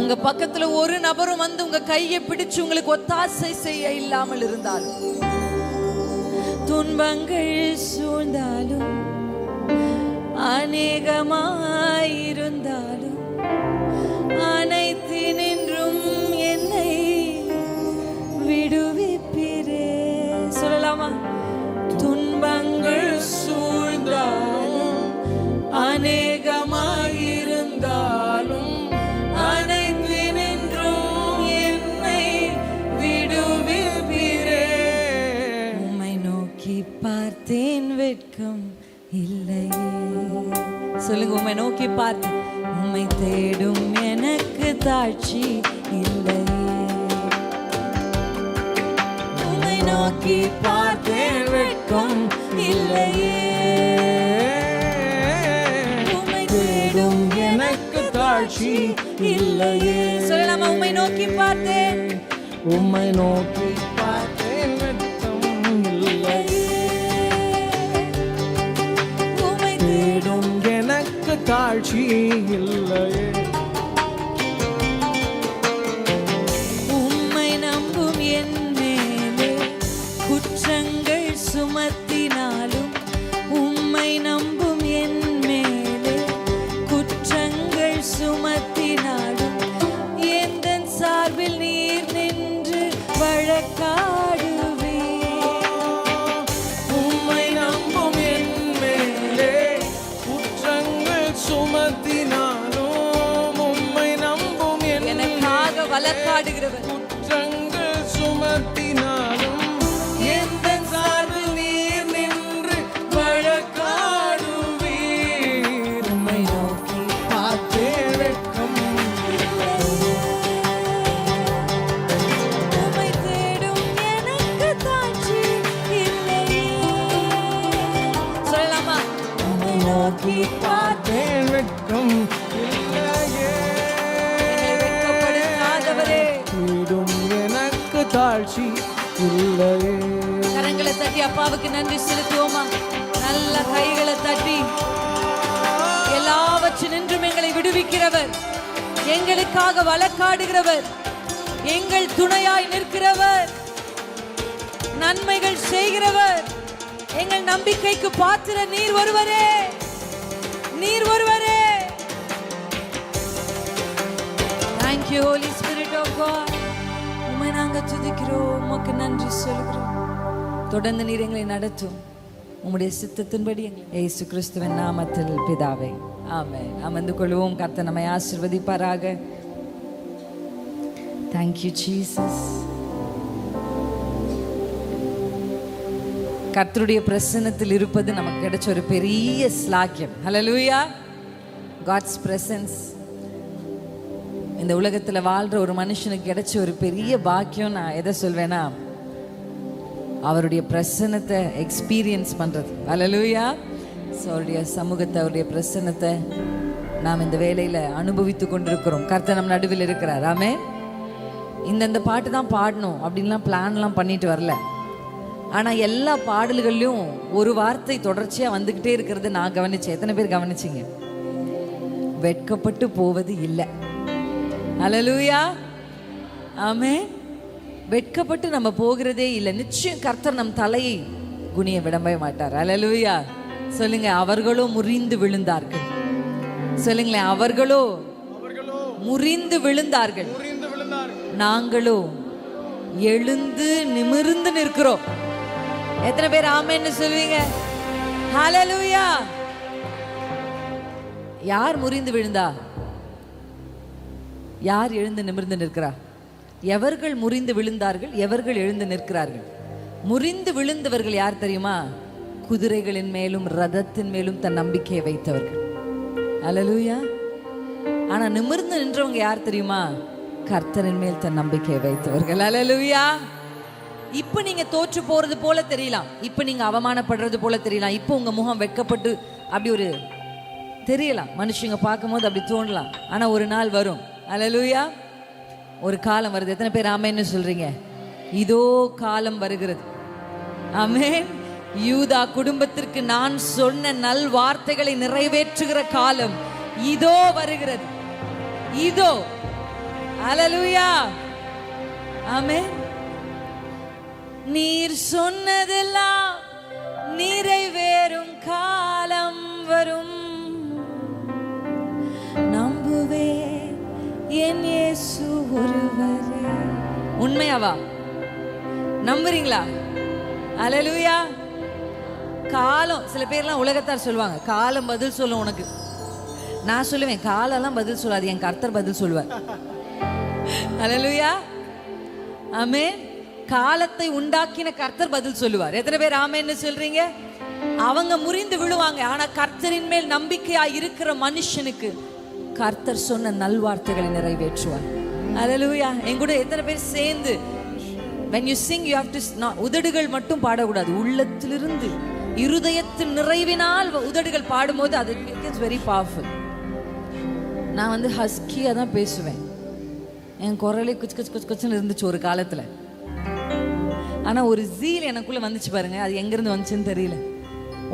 உங்க பக்கத்துல ஒரு நபரும் வந்து உங்க கையை பிடிச்சு உங்களுக்கு ஒத்தாசை செய்ய இல்லாமல் இருந்தாலும், துன்பங்கள் சூழ்ந்தாலும் அநேகமாயிருந்தாலும் அனைத்து நின்றும் என்னை விடுவிப்பிரே. சொல்லலாமா? துன்பங்கள் சூழ்ந்தாலும் அநேகமாயிருந்தாலும் அனைத்து நின்றும் என்னை விடுவிப்பிரே. உம்மை நோக்கி பார்த்தேன், வெட்கம் இல்லையே. சொல்லுங்க, உம்மை நோக்கி பார்த்து. உம்மை தேடும் எனக்கு தாட்சி இல்லையே. உம்மை நோக்கி பார்த்தேன், வெட்கம் இல்லையே. உம்மை தேடும் எனக்கு தாட்சி இல்லையே. சொல்லலாமா? உம்மை நோக்கி பார்த்தேன், உம்மை நோக்கி பார்த்தேன், வெட்கம் இல்லையே. உம்மை தேடும் எனக்கு தாழ்ச்சி இல்லையே. உம்மை நம்பும் என் மேலே குற்றங்கள் சுமத்தினாலும், உம்மை நம்பும் என் மேலே குற்றங்கள் சுமத்தினாலும் எந்தன் சார்பில் நீர் நின்று வழக்காடுவே. உம்மை நம்பும் என் மேலே குற்றங்கள் சுமத்தினாலும், உம்மை நம்பும் எனக்காக வழக்காடுகிறவர், குற்றங்கள் சுமத்தினாலும் எந்த சார்பில் நீர் நின்று வழக்காடுவீர். உம்மை நோக்கி பார்த்தேன், வெட்கம் உம்மை தேடும் எனக்கு தாட்சி இல்லையே. சொல்லலாமா? உம்மை நோக்கி பார்த்தேன், வெட்கம் இல்லையே. வெட்கப்படுத்தாதவரே, தேடும் எனக்கு தாழ்ச்சி இல்லையே. கரங்களை தட்டி அப்பாவுக்கு நன்றி செலுத்துவோமா? நல்ல கைகளை தட்டி. எல்லாவற்றினின்றும் எங்களை விடுவிக்கிறவர், எங்களுக்காக வழக்காடுகிறவர், எங்கள் துணையாய் நிற்கிறவர், நன்மைகள் செய்கிறவர், எங்கள் நம்பிக்கைக்கு பாத்திர நீர் ஒருவரே, நீர் ஒருவரே. Thank you Holy Spirit of God. உம்மை நாங்கள் துதிக்கிறோம், உமக்கு நன்றி சொல்கிறோம். தொடர்ந்து நீர் எங்களை நடத்தும் உம்முடைய சித்தத்தின்படி இயேசு கிறிஸ்துவின் நாமத்தில் பிதாவே, ஆமென். அமர்ந்து கொள்வோம். கர்த்தர் நம்மை ஆசீர்வதிப்பாராக. Thank you Jesus. கர்த்தருடைய பிரசன்னத்தில் இருப்பது நமக்கு கிடைச்ச ஒரு பெரிய ஸ்லாக்கியம். ஹல்லேலூயா. God's presence. இந்த உலகத்தில் வாழ்ற ஒரு மனுஷனுக்கு கிடைச்ச ஒரு பெரிய பாக்கியம். நான் எதை சொல்வேன்னா, அவருடைய பிரசன்னத்தை எக்ஸ்பீரியன்ஸ் பண்ணுறது. ஹல்லேலூயா. ஸோ அவருடைய சமூகத்தை, அவருடைய பிரசன்னத்தை நாம் இந்த வேலையில் அனுபவித்து கொண்டிருக்கிறோம். கர்த்தர் நம் நடுவில் இருக்கிறார். ஆமென். இந்த பாட்டு தான் பாடணும் அப்படின்லாம் பிளான்லாம் பண்ணிட்டு வரல. ஆனால் எல்லா பாடல்கள்லையும் ஒரு வார்த்தை தொடர்ச்சியாக வந்துக்கிட்டே இருக்கிறது நான் கவனிச்சேன். எத்தனை பேர் கவனிச்சிங்க? வெட்கப்பட்டு போவது இல்லை. ஹல்லேலூயா. ஆமென். வெட்கப்பட்டு நம்ம போகிறதே இல்லை. நிச்சயம் கர்த்தர் நம் தலையை குனிய விடவே மாட்டார். ஹல்லேலூயா. சொல்லுங்க, அவர்களோ முறிந்து விழுந்தார்கள். சொல்லுங்களேன், அவர்களோ முறிந்து விழுந்தார்கள், நாங்களோ எழுந்து நிமிர்ந்து நிற்கிறோம். எத்தனை பேர் ஆமென்னு சொல்வீங்க? ஹல்லேலூயா. யார் முறிந்து விழுந்தா? யார் எழுந்து நிமிர்ந்து நிற்கிறா? எவர்கள் முறிந்து விழுந்தார்கள், எவர்கள் எழுந்து நிற்கிறார்கள்? முறிந்து விழுந்தவர்கள் யார் தெரியுமா? குதிரைகளின் மேலும் ரதத்தின் மேலும் தன் நம்பிக்கையை வைத்தவர்கள். அல்லேலூயா. ஆனா நிமிர்ந்து நின்றவங்க யார் தெரியுமா? கர்த்தரின் மேல் தன் நம்பிக்கையை வைத்தவர்கள். அல்லேலூயா. இப்ப நீங்க தோற்று போறது போல தெரியலாம், இப்ப நீங்க அவமானப்படுறது போல தெரியலாம், இப்ப உங்க முகம் வெட்கப்பட்டு அப்படி ஒரு தெரியலாம், மனுஷங்க பார்க்கும்போது அப்படி தோணலாம். ஆனா ஒரு நாள் வரும். அல்லேலூயா. ஒரு காலம் வருது. எத்தனை பேர் ஆமென்னு சொல்றீங்க? இதோ காலம் வருகிறது. ஆமென். யூதா குடும்பத்திற்கு நான் சொன்ன நல் வார்த்தைகளை நிறைவேற்றுகிற காலம் இதோ வருகிறது. இதோ. அல்லேலூயா. ஆமென். நீர் சொன்னதெல்லாம் நிறைவேறும் காலம் வரும். நம்புவேன் என் இயேசு ஒருவரே. உண்மையாவா? நம்புறீங்களா? அல்லேலூயா. காலம், சில பேர்லாம் உலகத்தார் சொல்லுவாங்க காலம் பதில் சொல்லும் உனக்கு. நான் சொல்லுவேன் காலம்லாம் பதில் சொல்லாது, என் கர்த்தர் பதில் சொல்லுவார். அல்லேலூயா. ஆமென். காலத்தை உண்டாக்கின கர்த்தர் பதில் சொல்லுவார். எத்தனை பேர் ஆமென்னு சொல்றீங்க? அவங்க முறிந்து விழுவாங்க, ஆனா கர்த்தரின் மேல் நம்பிக்கையா இருக்கிற மனுஷனுக்கு கர்த்தர் சொன்ன நல்வார்த்தைகளை நிறைவேற்றுவார். அல்லேலூயா. எங்கூட எத்தனை பேர் சேர்ந்து when you sing you have to உதடுகள் மட்டும் பாடக்கூடாது, உள்ளத்திலிருந்து இருதயத்தின் நிறைவினால் உதடுகள் பாடும்போது அது இட்ஸ் வெரி பவர்ஃபுல். நான் வந்து ஹஸ்கியா தான் பேசுவேன், என் குரலே குச் குச் குச் குச்சுன்னு இருந்துச்சு ஒரு காலத்துல. ஆனா ஒரு ஜீல் எனக்குள்ள வந்துச்சு பாருங்க, அது எங்கிருந்து வந்துச்சுன்னு தெரியல.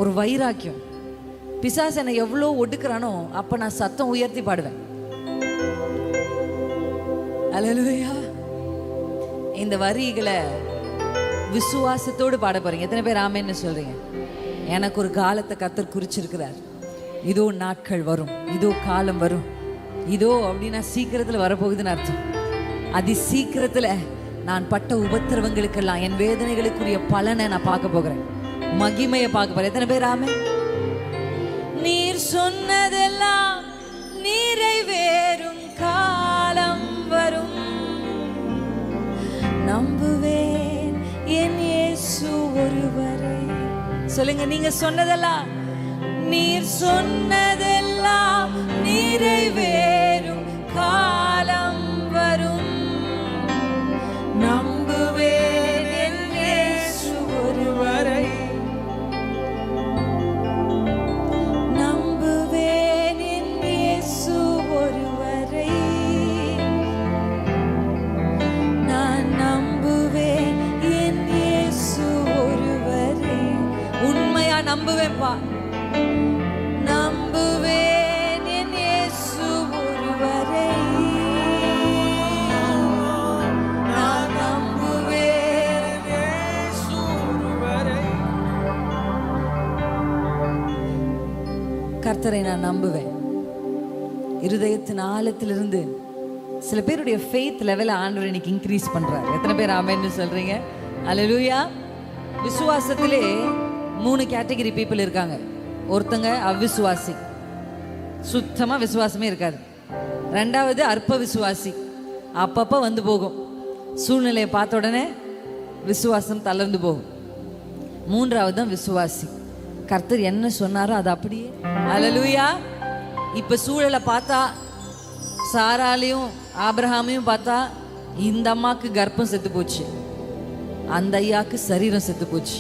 ஒரு வைராக்கியம். பிசாசு என்னை எவ்வளோ ஒடுக்குறானோ அப்ப நான் சத்தம் உயர்த்தி பாடுவேன். அல்லேலூயா. இந்த வரிகளை விசுவாசத்தோடு பாட போறீங்க. எத்தனை பேர் ஆமென்னு சொல்றீங்க? எனக்கு ஒரு காலத்தை கர்த்தர் குறிச்சிருக்கிறார். இதோ நாட்கள் வரும், இதோ காலம் வரும். இதோ அப்படின்னா சீக்கிரத்துல வரப்போகுதுன்னு அர்த்தம். அதி சீக்கிரத்துல நான் பட்ட உபத்திரவங்களுக்கெல்லாம் என் வேதனைகளுக்குரிய பலனை நான் பார்க்க போகிறேன், மகிமையை பார்க்க போறேன். எத்தனை பேர் ஆமென்? நீர் சொன்னதெல்லாம் நிறைவேறும் காலம் வரும். நம்புவேன் என் இயேசு ஒருவரே. சொல்லுங்க, நீங்க சொன்னதெல்லாம், நீர் சொன்னதெல்லாம் நிறைவேறும் காலம் வரும். நம்புவேன் என் இயேசு ஒருவரே. நம்புவேன் என் இயேசு ஒருவரே. நான் நம்புவேன் என் இயேசு ஒருவரே. உண்மையா நம்புவேன்பா. நம்புவேன் என் இயேசு ஒருவரே. நான் நம்புவேன் இயேசு ஒருவரே. கர்த்தரை நான் நம்புவேன். இருதயத்தின் ஆழத்திலிருந்து சில பேருடைய ஃபெய்த் லெவலை ஆண்டவர் இன்னைக்கு இன்க்ரீஸ் பண்றாரு. எத்தனை பேர் ஆமென்னு சொல்றீங்க? அல்லேலூயா. விசுவாசத்திலே 3 கேட்டகரி பீப்புள் இருக்காங்க. ஒருத்தங்க அவிசுவாசி, சுத்தமா விசுவாசமே இருக்காது. ரெண்டாவது அற்ப விசுவாசி, அப்பப்ப வந்து போகும், சூழ்நிலையை பார்த்த உடனே விசுவாசம் தளர்ந்து போகும். மூன்றாவது தான் விசுவாசி, கர்த்தர் என்ன சொன்னாரோ அது அப்படியே. அல்லேலூயா. இப்ப சூழலை பார்த்தா சாராலையும் ஆபிரகாமையும் பார்த்தா இந்த அம்மாக்கு கர்ப்பம் செத்து போச்சு, அந்த ஐயாக்கு சரீரம் செத்து போச்சு.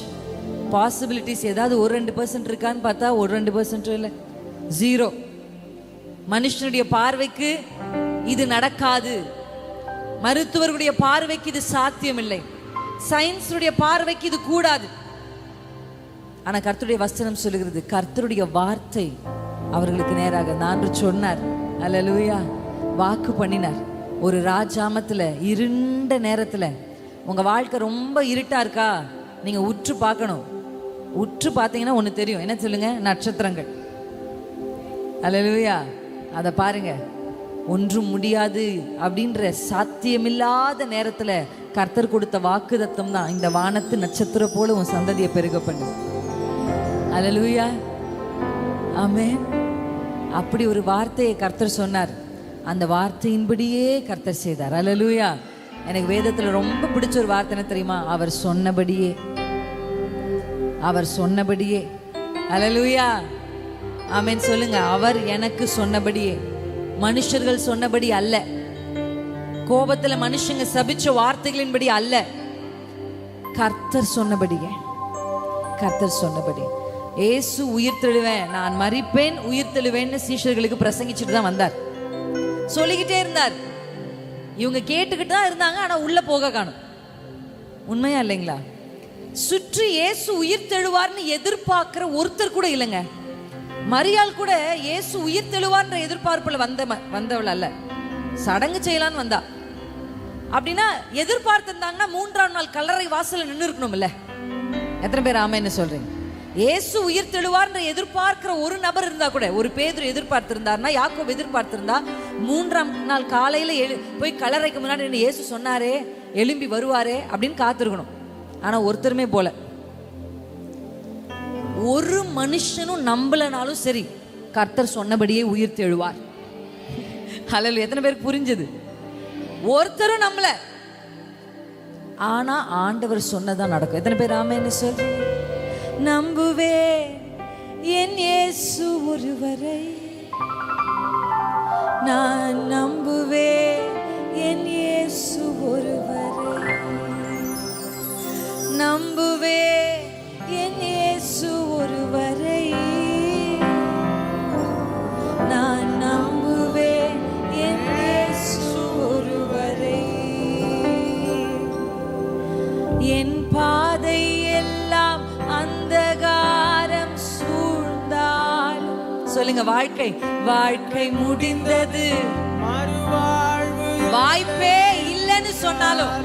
பாசிபிலிட்டிஸ் ஏதாவது 1-2% இருக்கான்னு பார்த்தா 1-2% இல்லை, 0. மனுஷனுடைய பார்வைக்கு இது நடக்காது, மருத்துவர்களுடைய பார்வைக்கு இது சாத்தியம் இல்லை, சயின்ஸுடைய பார்வைக்கு இது கூடாது. ஆனா கர்த்தருடைய வசனம் சொல்லுகிறது, கர்த்தருடைய வார்த்தை அவர்களுக்கு நேராக நான் சொன்னார். அல்லேலூயா. வாக்கு பண்ணினார். ஒரு ராஜாமத்துல இருண்ட நேரத்துல உங்க வாழ்க்கை ரொம்ப இருட்டா இருக்கா, நீங்க உற்று பார்க்கணும். உற்று பார்த்தீங்கன்னா ஒண்ணு தெரியும். என்ன சொல்லுங்க? நட்சத்திரங்கள். அல்லேலூயா. அதை பாருங்க. ஒன்றும் முடியாது அப்படின்ற சாத்தியமில்லாத நேரத்துல கர்த்தர் கொடுத்த வாக்குத்தத்தம் தான், இந்த வானத்து நட்சத்திரம் போல உன் சந்ததியை பெருக பண்ணு. அல்லேலூயா. ஆமென். அப்படி ஒரு வார்த்தையை கர்த்தர் சொன்னார். அந்த வார்த்தையின்படியே கர்த்தர் செய்தார். அல்லேலூயா. எனக்கு வேதத்துல ரொம்ப பிடிச்ச ஒரு வார்த்தை என்ன தெரியுமா? அவர் சொன்னபடியே. அவர் சொன்னபடியே. அல்லேலூயா, ஆமென் சொல்லுங்க. அவர் எனக்கு சொன்னபடியே, மனுஷர்கள் சொன்னபடி அல்ல, கோபத்துல மனுஷங்க சபிச்ச வார்த்தைகளின்படி அல்ல, கர்த்தர் சொன்னபடியே. கர்த்தர் சொன்னபடி. இயேசு உயிர் தெழுவேன், நான் மரிப்பேன் உயிர் தெழுவேன்னு சீஷர்களுக்கு பிரசங்கிச்சுட்டு தான் வந்தார், சொல்லிக்கிட்டே இருந்தார். இவங்க கேட்டுக்கிட்டு தான் இருந்தாங்க, ஆனா உள்ள போக காணும். உண்மையா இல்லைங்களா? சுற்றி இயேசு உயிர் தெழுவார்னு எதிர்பார்க்கிற ஒருத்தர் கூட இல்லைங்க. மரியாள் கூட இயேசு உயிர் தெழுவார்ன்ற எதிர்பார்ப்புல வந்தவள் அல்ல, சடங்கு செய்யலான்னு வந்தா. அப்படின்னா எதிர்பார்த்திருந்தாங்கன்னா 3ஆம் நாள் கல்லறை வாசல்ல நின்று இருக்கணும்ல. எத்தனை பேர் ஆமென்னு சொல்றீங்க? இயேசு உயிர் தெழுவார்ன்ற எதிர்பார்க்கிற ஒரு நபர் இருந்தா கூட, ஒரு பேதுரு எதிர்பார்த்திருந்தாருன்னா, யாக்கோபு எதிர்பார்த்திருந்தா, 3ஆம் நாள் காலையில போய் கல்லறைக்கு முன்னாடி இயேசு சொன்னாரே எழும்பி வருவாரே அப்படின்னு காத்திருக்கணும். ஆனா ஒருத்தருமே போல. ஒரு மனுஷனும் நம்பலனாலும் சரி, கர்த்தர் சொன்னபடியே உயிர் தெழுவார். ஹல்லேலூயா. எத்தனை பேருக்கு புரிஞ்சது? ஒருத்தரும் நம்பல, ஆனா ஆண்டவர் சொன்னதான் நடக்கும். எத்தனை பேர் ஆமென்னு சொல்றீங்க? நம்புவே என் இயேசு ஒருவரை, நான் நம்புவே என் இயேசு ஒருவரை, நம்புவே என் இயேசு ஒருவரை, நான் நம்புவே என் இயேசு ஒருவரை, என் பாதை எல்லாம் அந்தகாரம் சூழ்ந்தாலும். சொல்லுங்க, வாழ்க்கை முடிந்தது, மறுவாழ்வு வாய்ப்பே இல்லைன்னு சொன்னாலும்,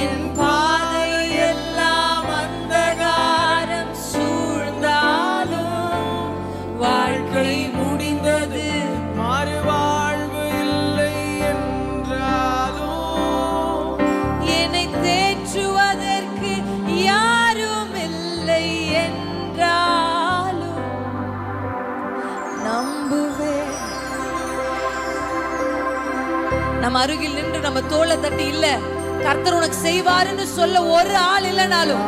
என் பாதை எல்லாம் அந்தகாரம் சூழ்ந்தாலும், வாழ்க்கை முடிந்தது, மறுவாழ்வு இல்லை என்றாலும், என்னை தேற்றுவதற்கு யாரும் இல்லை என்றாலும் நம்புவேன். நம்ம அருகில் நின்று நம்ம தோளை தட்டி, இல்ல கர்த்தர் உனக்கு செய்வாருன்னு சொல்ல ஒரு ஆள் இல்லைனாலும்,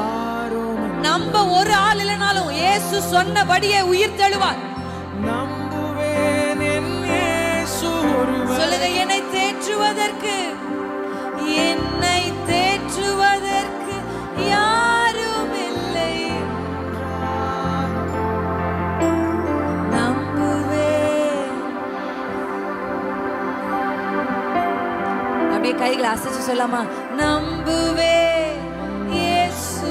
நம்ப ஒரு ஆள் இல்லைனாலும், இயேசு சொன்னபடியே உயிர் தெழுவார். நம்புவேன் என் இயேசு ஒருவரை. சொல்லுங்க, என்னை தேற்றுவதற்கு யாரும் இல்லை, நம்புவேன். அப்படியே கைகளை அசைச்சு சொல்லாமா? நம்புவே இயேசு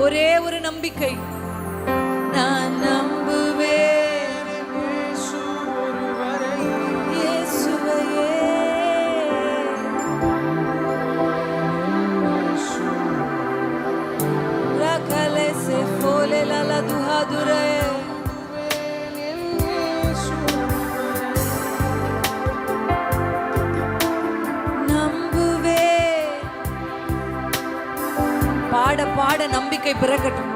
ஒரே ஒரு நம்பிக்கை, நான் நம்புவேன் இயேசு ஒருவரை. இயேசுவையே. ரகலே se fole la duhadure. பாட பாட நம்பிக்கை பிறக்கட்டும்.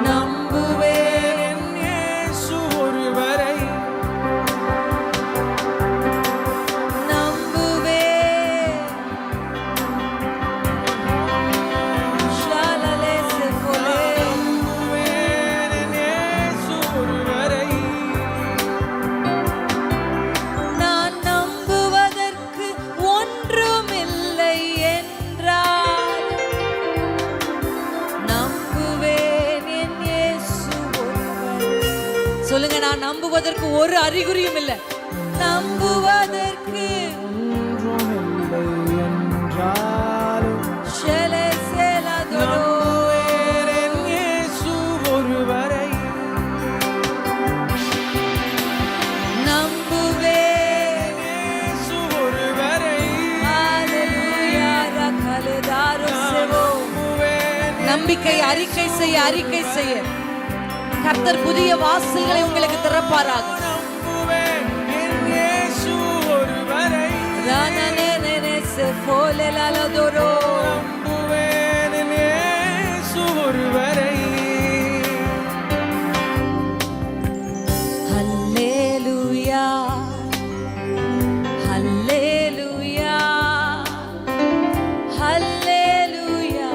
நம்புவேன் இயேசு ஒருவரை. நம்புவேன். ஷாலலே se fole. நம்புவேன் இயேசு ஒருவரை. நான் நம்புவதற்கு ஒன்றுமில்லை என்றால், நம்புவேன் என் இயேசு ஒருவரை. சொல்லுங்க, நான் நம்புவதற்கு ஒரு அறிகுறியும் இல்லை. நம்புவதற்கு ஒன்றுமில்லை என்றாலும், ஷெலே சேலா தொலோ. நம்புவேன் என் இயேசு ஒருவரை. நம்புவேன் இயேசு ஒருவரை. ஹalleluya ரகலே தாரோ செவோ. நம்புவேன் நம்பிக்கை அறிக்கை செய்ய கர்த்தர் புதிய வாசல்களை உங்களுக்கு திறப்பாராக. நம்புவேன் என் இயேசு ஒருவரை. ரானனேனே se fole la la doro. நம்புவேன் என் இயேசு ஒருவரை. ஹல்லேலூயா ஹல்லேலூயா ஹல்லேலூயா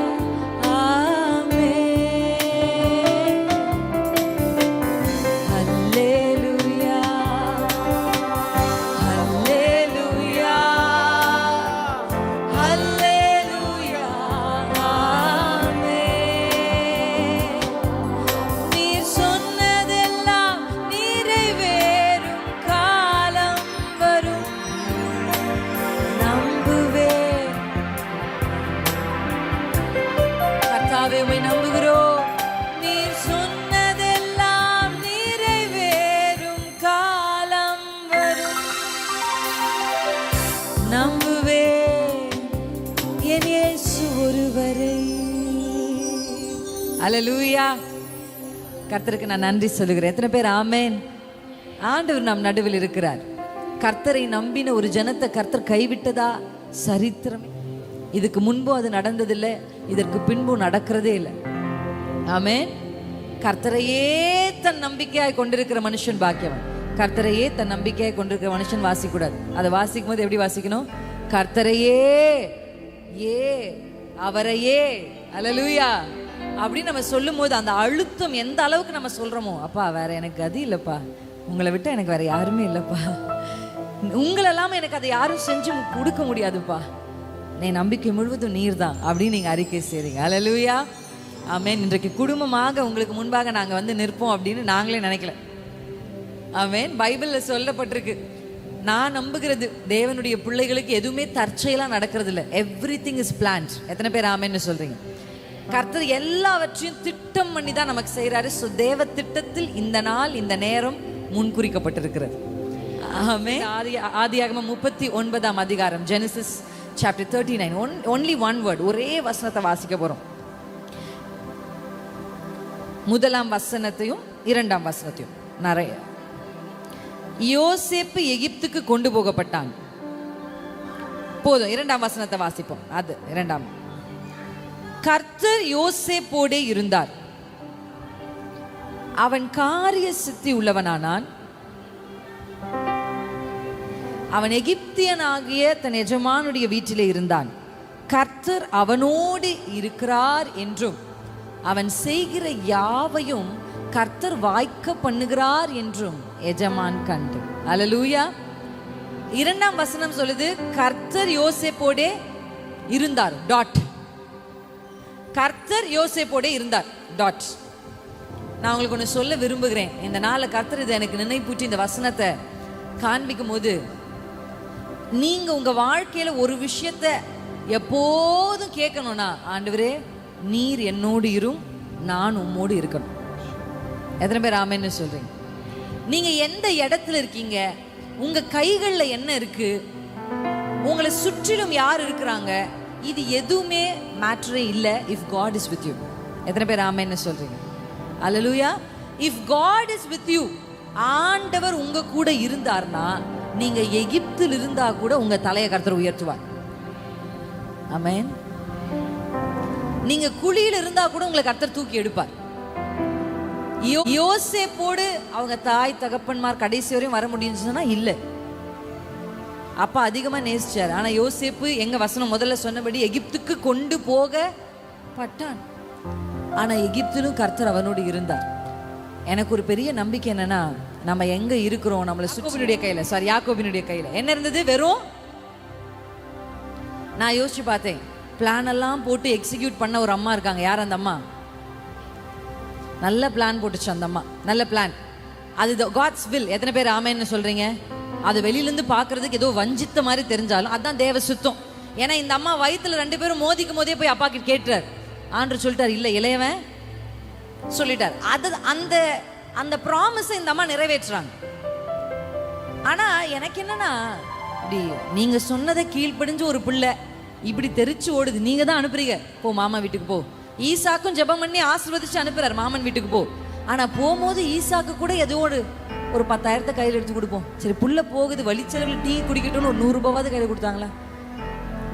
அல்லேலூயா. கர்த்தருக்கு நான் நன்றி சொல்லுகிறேன். எத்தனை பேர் ஆமேன்? ஆண்டவர் நம் நடுவில் இருக்கிறார். கர்த்தரை நம்பின ஒரு ஜனத்தை கர்த்தர் கைவிட்டதா சரித்திரமே. இதுக்கு முன்பும் அது நடந்ததில்லை, இதற்கு பின்பும் நடக்கிறதே இல்லை. ஆமென். கர்த்தரையே தன் நம்பிக்கையாய் கொண்டிருக்கிற மனுஷன் பாக்கியவன். கர்த்தரையே தன் நம்பிக்கையாய் கொண்டிருக்கிற மனுஷன் வாசிக்கூடாது. அதை வாசிக்கும் போது எப்படி வாசிக்கணும்? கர்த்தரையே, ஏ அவரையே, அல்லேலூயா அப்படின்னு நம்ம சொல்லும் போது அந்த அழுத்தம் எந்த அளவுக்கு நம்ம சொல்றோமோ, அப்பா வேற எனக்கு அது இல்லைப்பா, உங்களை விட்டு எனக்கு வேற யாருமே இல்லைப்பா, உங்களை இல்லாம எனக்கு அதை யாரும் செஞ்சு கொடுக்க முடியாதுப்பா, நீ நம்பிக்கை முழுவதும் நீர் தான் அப்படின்னு நீங்க அறிக்கை செய்றீங்க. அல்லேலூயா. ஆமென். இன்றைக்கு குடும்பமாக உங்களுக்கு முன்பாக நாங்க வந்து நிற்போம் அப்படின்னு நாங்களே நினைக்கல. ஆமென். பைபிள்ல சொல்லப்பட்டிருக்கு, நான் நம்புகிறது தேவனுடைய பிள்ளைகளுக்கு எதுவுமே தற்செயலா நடக்கிறது இல்லை. Everything is plant. எத்தனை பேர் ஆமென்னு சொல்றீங்க? கர்த்தர் எல்லாவற்றையும் திட்டம் பண்ணி தான் நமக்கு செய்யறாரு. ஸோ தேவ திட்டத்தில் இந்த நாள் இந்த நேரம் முன்குறிக்கப்பட்டிருக்கிறது. ஆமென். ஆதியாகமம் 39ஆம் அதிகாரம், Genesis chapter 39. Only one word, ஒரே வசனத்தை வாசிக்க போறோம். 1ஆம் வசனத்தையும் 2ஆம் வசனத்தையும். நிறைய யோசேப்பு எகிப்துக்கு கொண்டு போகப்பட்டான். போதும், 2ஆம் வசனத்தை வாசிப்போம். அது 2ஆம். கர்த்தர் யோசேப்போடே இருந்தார், அவன் காரிய சித்தி உள்ளவனானான், அவன் எகிப்தியனாகிய தன் எஜமானுடைய வீட்டிலே இருந்தான். கர்த்தர் அவனோடு இருக்கிறார் என்றும் அவன் செய்கிற யாவையும் கர்த்தர் வாய்க்க பண்ணுகிறார் என்றும் எஜமான் கண்டு. அல்லேலூயா. 2ஆம் வசனம் சொல்லுது, கர்த்தர் யோசேப்போடே இருந்தார். டாட். கர்த்தர் யோசேப்போடே இருந்தார். டாட். நான் உங்களுக்கு ஒன்று சொல்ல விரும்புகிறேன். இந்த நாளில் கர்த்தர் இதை எனக்கு நினைப்பூட்டி இந்த வசனத்தை காண்பிக்கும் போது, நீங்க உங்க வாழ்க்கையில ஒரு விஷயத்தை எப்போதும் கேட்கணும்னா, ஆண்டவரே நீர் என்னோடு இரும், நான் உம்மோடு இருக்கணும். எத்தனை பேர் ஆமென்னு சொல்றீங்க? நீங்க எந்த இடத்துல இருக்கீங்க, உங்க கைகளில் என்ன இருக்கு, உங்களை சுற்றிலும் யார் இருக்கிறாங்க, இது எதுவுமே மேட்டரே இல்லை if God is with you. எத்தனை பேர் ஆமென்னு சொல்றீங்க? அல்லேலூயா. If God is with you, ஆண்டவர் உங்க கூட இருந்தார்னா, நீங்க எகிப்தில் இருந்தா கூட உங்க தலையை கர்த்தர் உயர்த்துவார். ஆமென். நீங்க குழியில் இருந்தா கூட உங்களை கர்த்தர் தூக்கி எடுப்பார். யோசேப்போடு அவங்க தாய் தகப்பன்மார் கடைசி வரையும் வர முடியும்னா இல்லை. அப்பா அதிகமா நேசிச்சார். ஆனா யோசேப்பு எங்க வசனம் முதல்ல சொன்னபடி எகிப்துக்கு கொண்டு போகப்பட்டான். ஆனா எகிப்திலும் கர்த்தர் அவனோடு இருந்தார். எனக்கு ஒரு பெரிய நம்பிக்கை என்னன்னா, நம்ம எங்க இருக்கிறோம், நம்மள யாக்கோபினுடைய கையில என்ன இருந்தது? வெறும். நான் யோசிச்சு பார்த்தேன், பிளான் எல்லாம் போட்டு எக்ஸிக்யூட் பண்ண ஒரு அம்மா இருக்காங்க. யார் அந்த அம்மா? நல்ல பிளான் போட்டுச்சு அந்த அம்மா. நல்ல பிளான். அது காட்ஸ் வில். எத்தனை பேர் ஆமென்னு சொல்றீங்க? அது வெளியிலிருந்து பார்க்கறதுக்கு ஏதோ வஞ்சித்த மாதிரி தெரிஞ்சாலும் அதான் தேவ சுத்தம். ஏன்னா இந்த அம்மா வயிற்றுல 2 பேரும் மோதிக்கும் போதே போய் அப்பா கிட்ட கேட்டார். ஆண்டவர் சொல்லிட்டார், இல்லை இளையவன் சொல்லிட்டார். அது அந்த அந்த ப்ராமிஸை இந்த அம்மா நிறைவேற்றுறாங்க. ஆனா எனக்கு என்னன்னா, இப்படி நீங்க சொன்னதை கீழ்ப்படிஞ்சு ஒரு பிள்ளை இப்படி தெரிச்சு ஓடுது. நீங்க தான் அனுப்புறீங்க, போ மாமா வீட்டுக்கு போ. ஈசாக்கும் ஜெபம் பண்ணி ஆசீர்வதிச்சு அனுப்புறாரு, மாமன் வீட்டுக்கு போ. ஆனா போகும்போது ஈசாக்கு கூட எதோடு ஒரு 10,000 கையில் எடுத்து கொடுப்போம். சரி புள்ள போகுது, வழிச்செலவில் டீ குடிக்கட்டும்னு ஒரு 100 ரூபாவது கையில் கொடுத்தாங்களா?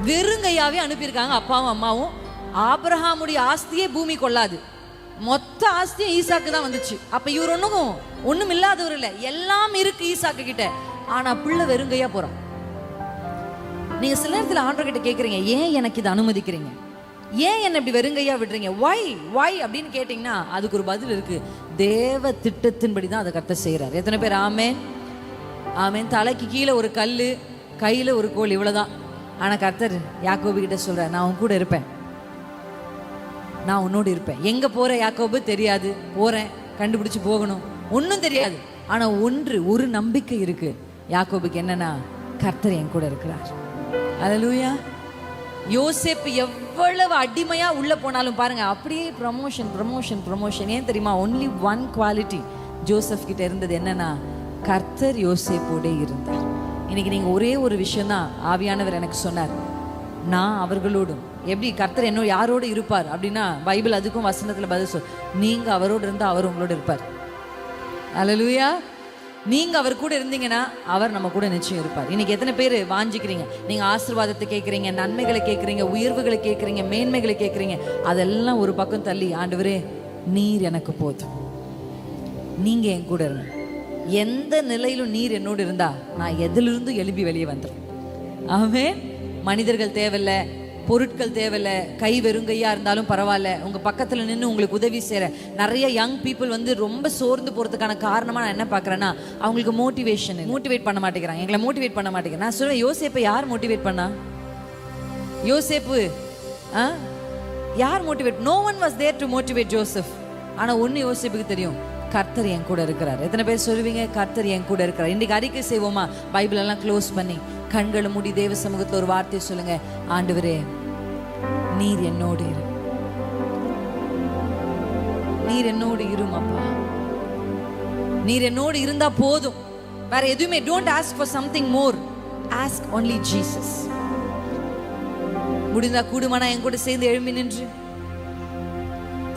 வெறுங்கையாவே அனுப்பியிருக்காங்க அப்பாவும் அம்மாவும். ஆபிரகாமுடைய ஆஸ்தியே பூமி கொள்ளாது, மொத்த ஆஸ்தியும் ஈசாக்கு தான் வந்துச்சு. அப்ப இவர் ஒண்ணும் இல்லாதவர் இல்லை, எல்லாம் இருக்கு ஈசாக்கு கிட்ட. ஆனா பிள்ளை வெறுங்கையா போறான். நீங்க சில நேரத்தில் ஆண்டவர் கிட்ட கேட்குறீங்க, ஏன் எனக்கு இதை அனுமதிக்கிறீங்க, ஏன் என்ன இப்படி வெறுங்கையா விடுறீங்க, வை அப்படின்னு கேட்டீங்கன்னா அதுக்கு ஒரு பதில் இருக்கு. தேவ திட்டத்தின்படி தான் அதை கர்த்தர் செய்யறாரு. எத்தனை பேர் ஆமென்? ஆமென். தலைக்கு கீழே ஒரு கல்லு, கையில ஒரு கோல், இவ்வளவுதான். ஆனா கர்த்தர் யாக்கோபு கிட்ட சொல்றார், நான் உன் கூட இருப்பேன், நான் உன்னோடு இருப்பேன். எங்க போற யாக்கோபு தெரியாது, போறேன் கண்டுபிடிச்சு போகணும், ஒன்றும் தெரியாது. ஆனா ஒரு நம்பிக்கை இருக்கு யாக்கோபுக்கு. என்னன்னா, கர்த்தர் என் கூட இருக்கிறார். அல்லேலூயா. யோசேப்பு எவ்வளவு அடிமையா உள்ள போனாலும் பாருங்க, அப்படியே ப்ரமோஷன். ஏன் தெரியுமா? ஒன்லி ஒன் குவாலிட்டி ஜோசப் கிட்ட இருந்தது. என்னன்னா, கர்த்தர் யோசேப்போட இருந்தார். இன்னைக்கு நீங்க ஒரே ஒரு விஷயம் தான் ஆவியானவர் எனக்கு சொன்னார், நான் அவர்களோடும். எப்படி கர்த்தர் என்னோட யாரோடு இருப்பார் அப்படின்னா, பைபிள் அதுக்கும் வசனத்தில் பதில் சொல். நீங்க அவரோடு இருந்தால் அவர் உங்களோட இருப்பார். அல்லேலூயா. நீங்க அவர் கூட இருந்தீங்கன்னா அவர் நம்ம கூட நிச்சயம் இருப்பார். இன்னைக்கு எத்தனை பேர் வாஞ்சிக்கிறீங்க? நீங்க ஆசீர்வாதத்தை கேட்குறீங்க, நன்மைகளை கேட்குறீங்க, உயர்வுகளை கேட்குறீங்க, மேன்மைகளை கேட்குறீங்க. அதெல்லாம் ஒரு பக்கம் தள்ளி, ஆண்டவரே நீர் எனக்கு போதும், நீங்க என் கூட இருங்க. எந்த நிலையிலும் நீர் என்னோடு இருந்தா நான் எதிலிருந்து எழுப்பி வெளியே வந்துடும். ஆமென். மனிதர்கள் தேவையில்லை, பொருட்கள் தேவையில்லை, கை வெறுங்கையா இருந்தாலும் பரவாயில்ல, உங்க பக்கத்துல நின்று உங்களுக்கு உதவி செய்யற நிறைய யங் பீப்புள் வந்து ரொம்ப சோர்ந்து போறதுக்கான காரணமா நான் என்ன பாக்குறேன்னா, அவங்களுக்கு மோட்டிவேட் பண்ண மாட்டேங்கிறாங்க, எங்களை மோட்டிவேட் பண்ண மாட்டேங்கிறேன். நான் சொல்றேன், யோசேப்பை யார் மோட்டிவேட் பண்ணா? யோசேப்பு யார் motivate? No one was there to motivate Joseph. ஆனா ஒன்னு யோசேப்புக்கு தெரியும், கர்த்தர் என் கூட இருக்கிறார். எத்தனை பேர் சொல்லுவீங்க கர்த்தர் என் கூட இருக்கிறார்? இன்னைக்கு அறிக்கை செய்வோமா? பைபிள் எல்லாம் க்ளோஸ் பண்ணி கண்களை மூடி தேவ சமூகத்தில் ஒரு வார்த்தை சொல்லுங்க. ஆண்டவரே நீர் என்னோடு இரு, நீர் என்னோடு இரும் அப்பா. நீர் என்னோடு இருந்தா போதும், வேற எதுவுமே. Don't ask for something more, ask only Jesus. முடிந்தா கூடுமானா என் கூட சேர்ந்து எழும்பி நின்று,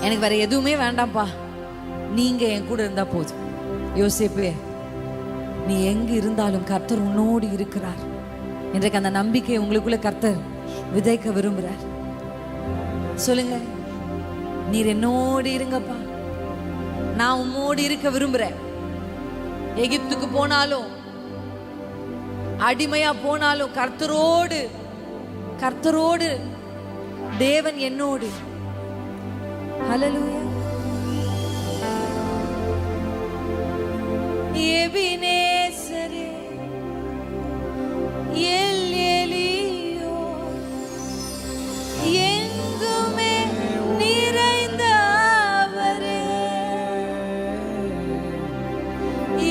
எனக்கு வேற எதுவுமே வேண்டாம்ப்பா, நீங்க என் கூட இருந்தா போதும். யோசேப்பே, நீ எங்க இருந்தாலும் கர்த்தர் உன்னோடு இருக்கிறார். இன்றைக்கு அந்த நம்பிக்கை உங்களுக்குள்ள கர்த்தர் விதைக்க விரும்புறார். சொல்லுங்க, நீர் என்னோடு இருங்கப்பா, நான் உம்மோடு இருக்க விரும்புறேன். எகிப்துக்கு போனாலும், அடிமையா போனாலும், கர்த்தரோடு தேவன் என்னோடு. ஹல்லேலூயா. எபினேசரே, எல் எலியோ, எங்குமே நிறைந்தவரே.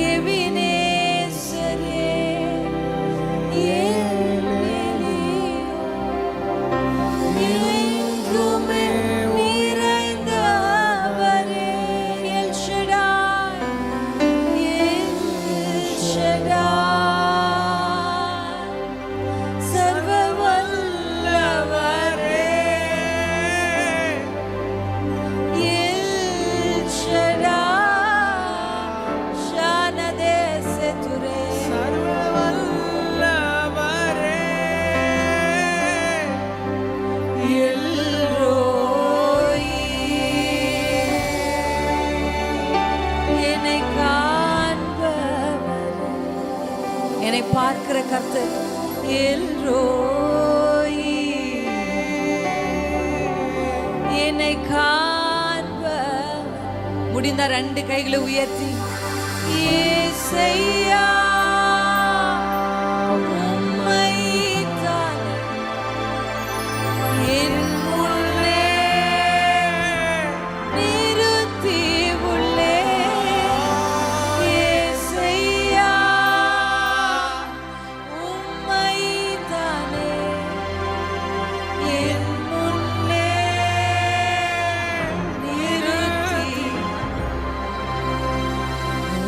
எபினேசரே, எல் எலியோ, எங்குமே நிறைந்தவரே. எல் ஷடாய், எல் ஷடாய், சர்வ வல்லவரே. எல் ஷடாய், ஷானதேசதுரே, சர்வ வல்லவரே. எல் ரோயி, என்னை காண்பவரே, என்னை பார்க்கிற கர்த்தர். எல் ரோயி, என்னை காண்பவர். முடிந்தா ரெண்டு கைகளை உயர்த்தி, இயேசையா உம்மைத்தானே என் முன்னே நிறுத்தி உள்ளேன். இயேசையா உம்மைத்தானே என் முன்னே நிறுத்தி,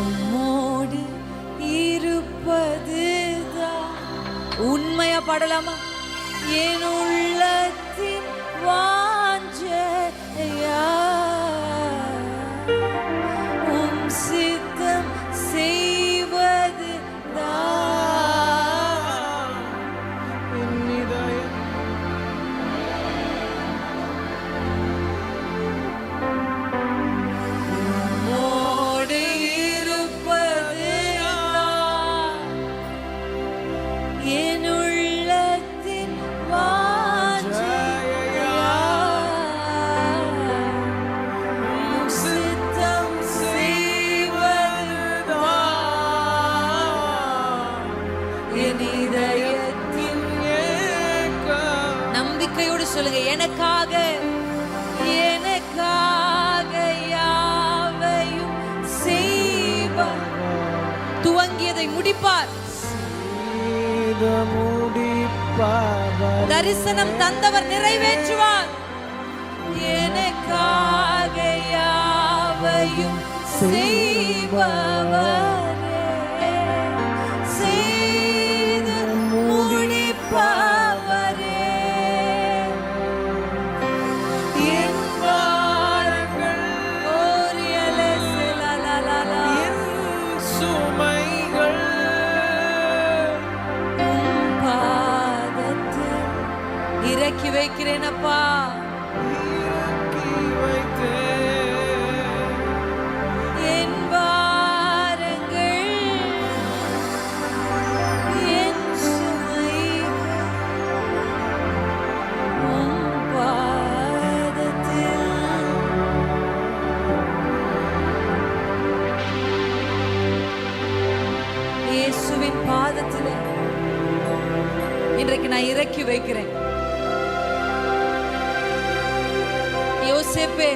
உம்மோடு இருப்பதுதான். உண்மையா பாடலாமா? என் உள்ளத்தின் வாஞ்சையா, உம் சித்தம் செய்வதுதான். என் இதயம் உம்மோடு இருப்பதுதான். என் உள்ளத்தின் வாஞ்சையா, உம் சித்தம் செய்வதுதான். என் இதயத்தின் நம்பிக்கையோடு சொல்லுங்க, எனக்காக யாவையும் செய்வார். துவங்கியதை முடிப்பார். முடிப்பவர். தரிசனம் தந்தவர் நிறைவேற்றுவார். எனக்காக யாவையும் செய்பவரே, செய்து முடிப்பவரே. பாதத்தில் இன்றைக்கு நான் இறக்கி வைக்கிறேன். யோசேப்பே,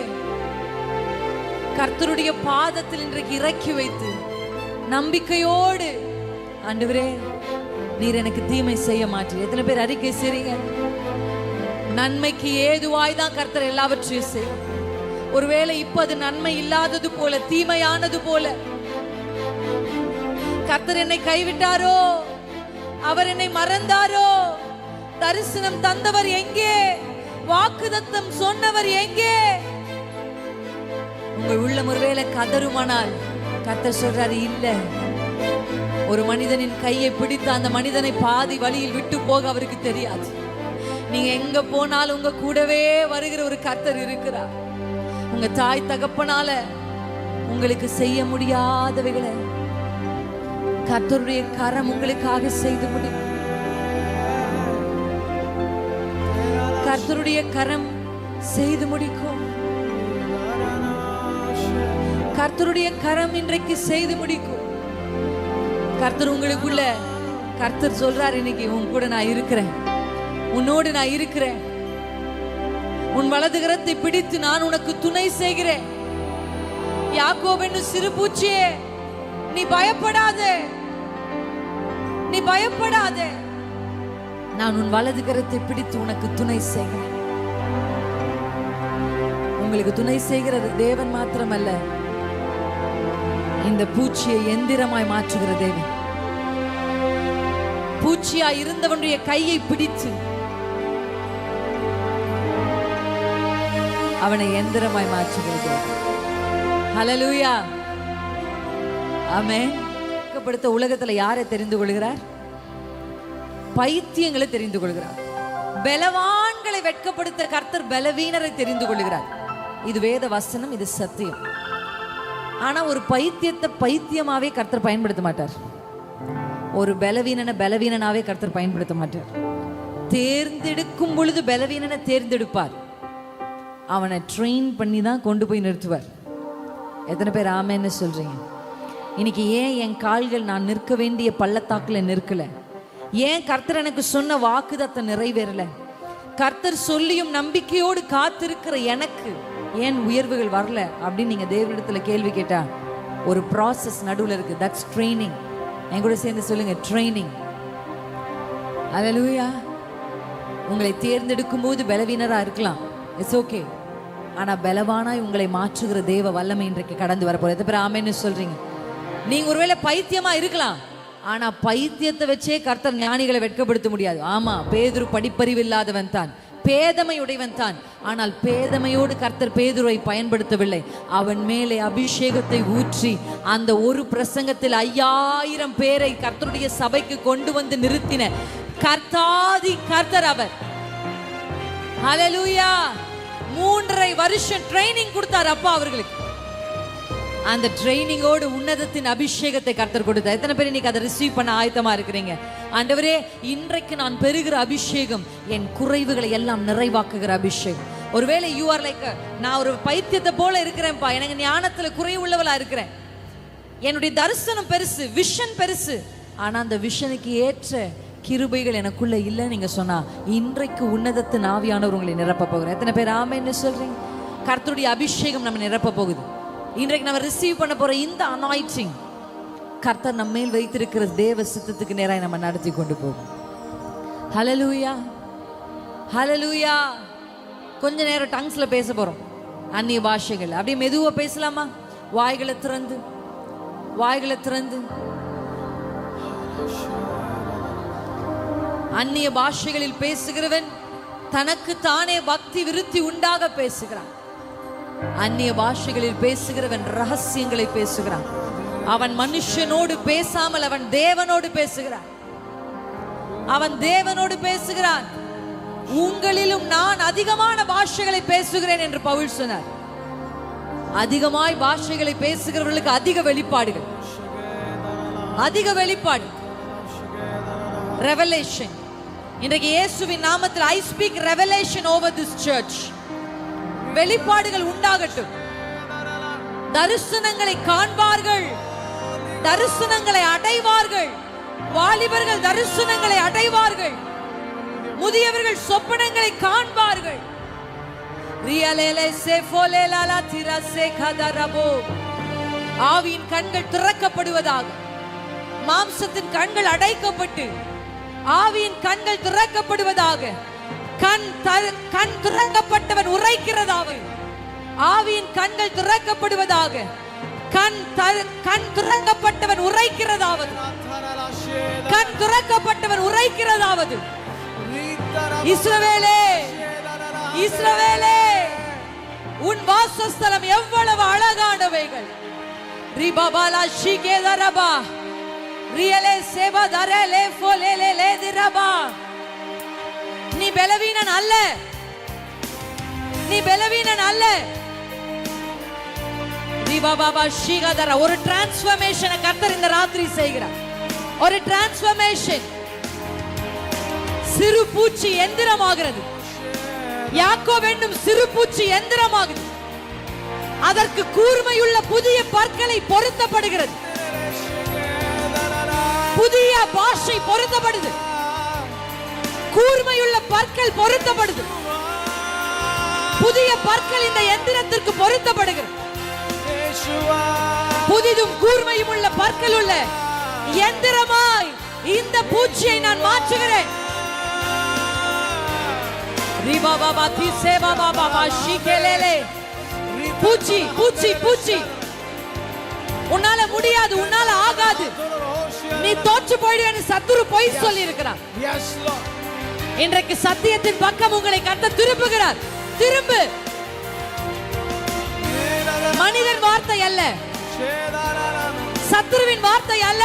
கர்த்தருடைய பாதத்தில் இன்றைக்கு இறக்கி வைத்து நம்பிக்கையோடு, ஆண்டவரே நீர் எனக்கு தீமை செய்ய மாட்டீர். எத்தனை பேர் அறிக்கை செய்றீங்க? நன்மைக்கு ஏதுவாய் தான் கர்த்தர் எல்லாவற்றையும் செய்யும். ஒருவேளை இப்ப அது நன்மை இல்லாதது போல, தீமையானது போல, கர்த்தர் என்னை கைவிட்டாரோ, அவர் என்னை மறந்தாரோ, தரிசனம் தந்தவர் எங்கே, வாக்குதத்தம் சொன்னவர் எங்கே? உங்கள் உள்ளம் ஒருவேளை கதறுமானால் கர்த்தர் சொல்றாரு, இல்ல. ஒரு மனிதனின் கையை பிடித்து அந்த மனிதனை பாதி வழியில் விட்டு போக அவருக்கு தெரியாது. நீங்க எங்க போனாலும் உங்க கூடவே வருகிற ஒரு கர்த்தர் இருக்கிறார். உங்க தாய் தகப்பனால உங்களுக்கு செய்ய முடியாதவைகளை கர்த்தருடைய கரம் உங்களுக்காக செய்து முடியும். கர்த்தருடைய கரம் செய்து முடிக்கும். கர்த்தருடைய கரம் இன்றைக்கு செய்து முடிக்கும். கர்த்தர் உங்களுக்குள்ள, கர்த்தர் சொல்றார், இன்னைக்கு உன் கூட நான் இருக்கிறேன், உன்னோடு நான் இருக்கிறேன், உன் வலது கரத்தை பிடித்து நான் உனக்கு துணை செய்கிறேன். யாக்கோபு என்னும் சிறு பூச்சியே, நீ பயப்படாதே, நீ பயப்படாதே, நான் உன் வலது கரத்தை பிடித்து உனக்கு துணை செய்கிறேன். உங்களுக்கு துணை செய்கிறது தேவன் மாத்திரமல்ல, இந்த பூச்சியை எந்திரமாய் மாற்றுகிற தேவன். பூச்சியா இருந்தவனுடைய கையை பிடித்து அவனை எந்திரமாய் மாற்றுகிற தேவன். ஹல்லேலூயா, ஆமென். உலகத்துல யாரை தெரிந்து கொள்கிறார்? பைத்தியங்களை தெரிந்து கொள்கிறார். பலவான்களை வெட்கப்படுத்த கர்த்தர் பலவீனரை தெரிந்து கொள்கிறார். இது வேத வசனம், இது சத்தியம். ஆனா ஒரு பைத்தியத்தை பைத்தியமாவே கர்த்தர் பயன்படுத்த மாட்டார். ஒரு பலவீனனாவே கர்த்தர் பயன்படுத்த மாட்டார். தேர்ந்தெடுக்கும் பொழுது பலவீனனை தேர்ந்தெடுப்பார். அவனை ட்ரெயின் பண்ணி தான் கொண்டு போய் நிறுத்துவார். எத்தனை பேர் ஆமென்னு சொல்றீங்க? இன்னைக்கு ஏன் என் கால்கள் நான் நிற்க வேண்டிய பள்ளத்தாக்குல நிற்கல? ஏன் கர்த்தர் எனக்கு சொன்ன வாக்குதத்தை நிறைவேறல? கர்த்தர் சொல்லியும் நம்பிக்கையோடு காத்திருக்கிற எனக்கு ஏன் உயர்வுகள் வரல அப்படின்னு நீங்க தேவனிடத்துல கேள்வி கேட்டா, ஒரு ப்ராசஸ் நடுவில் இருக்கு. That's training. என் கூட சேர்ந்து சொல்லுங்க, ட்ரைனிங். ஹல்லேலூயா. உங்களை தேர்ந்தெடுக்கும் போது பலவீனரா இருக்கலாம், இட்ஸ் ஓகே. ஆனா பலவானாய் உங்களை மாற்றுகிற தேவ வல்லமை இன்றைக்கு கடந்து வரப்போகுது. எத்தனை பேர் ஆமென்னு சொல்றீங்க? நீங்க ஒருவேளை பைத்தியமா இருக்கலாம், ஆனா பைத்தியத்தை வச்சே கர்த்தர் ஞானிகளை வெட்கப்படுத்த முடியாது. ஆமா, பேதுரு படிப்பறிவு இல்லாதவன் தான், பேதமையுடையவன் தான். ஆனால் பேதமையோடு கர்த்தர் பேதுருவை பயன்படுத்தவில்லை. அவன் மேலே அபிஷேகத்தை ஊற்றி அந்த ஒரு பிரசங்கத்தில் 5000 பேரை கர்த்தருடைய சபைக்கு கொண்டு வந்து நிறுத்தின கர்த்தாதி கர்த்தர் அவர். ஹல்லேலூயா. 3.5 வருஷம் ட்ரைனிங் கொடுத்தார் அப்பா அவர்களுக்கு. அந்த ட்ரைனிங்கோடு உன்னதத்தின் அபிஷேகத்தை கர்த்தர் கொடுத்தார். எத்தனை பேர் இன்னைக்கு அதை ரிசீவ் பண்ண ஆயத்தமா இருக்கிறீங்க? ஆண்டவரே, இன்றைக்கு நான் பெறுகிற அபிஷேகம் என் குறைவுகளை எல்லாம் நிறைவாக்குகிற அபிஷேகம். ஒருவேளை யூ ஆர் லைக், நான் ஒரு பைத்தியத்தை போல இருக்கிறேன்ப்பா, எனக்கு ஞானத்துல குறைவுள்ளவளா இருக்கிறேன், என்னுடைய தரிசனம் பெருசு, விஷன் பெருசு, ஆனா அந்த விஷனுக்கு ஏற்ற கிருபைகள் எனக்குள்ள இல்லை நீங்க சொன்னா, இன்றைக்கு உன்னதத்தின் ஆவியானவர் உங்களை நிரப்ப போகிறார். எத்தனை பேர் ஆமென்னு சொல்றீங்க? கர்த்தருடைய அபிஷேகம் நம்ம நிரப்ப போகுது. இன்றைக்கு நம்ம ரிசீவ் பண்ண போற இந்த அனாயிண்டிங் கர்த்தர் நம்ம மேல் வைத்திருக்கிற தேவ சித்தத்துக்கு நேராக நம்ம நடத்தி கொண்டு போகும். ஹல்லேலூயா, ஹல்லேலூயா. கொஞ்ச நேரம் டங்ஸ்ல பேச போறோம், அந்நிய பாஷைகள். அப்படியே மெதுவா பேசலாமா? வாய்களை திறந்து, வாய்களை திறந்து. அந்நிய பாஷைகளில் பேசுகிறவன் தனக்கு தானே பக்தி விருத்தி உண்டாக பேசுகிறான். அந்நிய பாஷைகளில் பேசுகிறவன் ரகசியங்களை பேசுகிறான். அவன் மனுஷனோடு பேசாமல் அவன் தேவனோடு பேசுகிறான். அவன் தேவனோடு பேசுகிறான். உங்களிலும் நான் அதிகமான பாஷைகளை பேசுகிறேன் என்று பவுல் சொன்னார். அதிகமாய் பாஷைகளை பேசுகிறவர்களுக்கு அதிக வெளிப்பாடுகள், அதிக வெளிப்பாடு, ரெவலேஷன். இன்றைக்கு இயேசுவின் நாமத்தில் I speak revelation over this church. வெளிப்பாடுகள் உண்டாகட்டும். தரிசனங்களை காண்பார்கள், தரிசனங்களை அடைவார்கள், வாலிபர்கள் தரிசனங்களை அடைவார்கள், முதியவர்கள் சொப்பனங்களை காண்பார்கள். ஆவியின் கண்கள் திறக்கப்படுவதாக, மாம்சத்தின் கண்கள் அடைக்கப்பட்டு ஆவியின் கண்கள் திறக்கப்படுவதாக. கண் திறக்கப்பட்டவன் உரைக்கிறதாவது. ஆவியின் கண்கள் திறக்கப்படுவதாக. கண் திறக்கப்பட்டவன் உரைக்கிறதாவது. கண் திறக்கப்பட்டவன் உரைக்கிறதாவது. இஸ்ரவேலே, இஸ்ரவேலே, உன் வாசஸ்தலம் எவ்வளவு அழகானவைகள். ரிபபாலா ஷிகேதரபா ரியலே சேபதரலே ஃபோலேலே லேதிரபா. நீ பலவீனன் அல்ல, நீ பலவீனன் அல்ல. ரிபபாபா ஷிகதர. ஒரு டிரான்ஸ்ஃபர்மேஷனை கர்த்தர் இந்த ராத்திரி செய்கிறார். ஒரு டிரான்ஸ்ஃபர்மேஷன். சிறு பூச்சி எந்திரமாகிறது. யாக்கோபு என்னும் சிறு பூச்சி எந்திரமாகுது. அதற்கு கூர்மையுள்ள புதிய பற்களை பொருத்தப்படுகிறது. புதிய பாஷை பொருத்தப்படுது. கூர்மையுள்ள பற்கள் பொருத்தப்படுது. புதிய பற்கள் இந்த எந்திரத்திற்கு பொருத்தப்படுகிறது. புதிதும் கூர்மையும் உள்ள பற்கள் உள்ள எந்திரமாய் இந்த பூச்சியை நான் மாற்றுகிறேன். பூச்சி பூச்சி பூச்சி, உன்னால முடியாது, உன்னால ஆகாது, நீ தோற்று போயிடுவேன்னு சத்துரு பொய் சொல்லி இருக்கிறார். இன்றைக்கு சத்தியத்தின் பக்கம் உங்களை கர்த்தர் திருப்புகிறார். திரும்பு. மனிதன் வார்த்தை அல்ல, சத்துருவின் வார்த்தை அல்ல,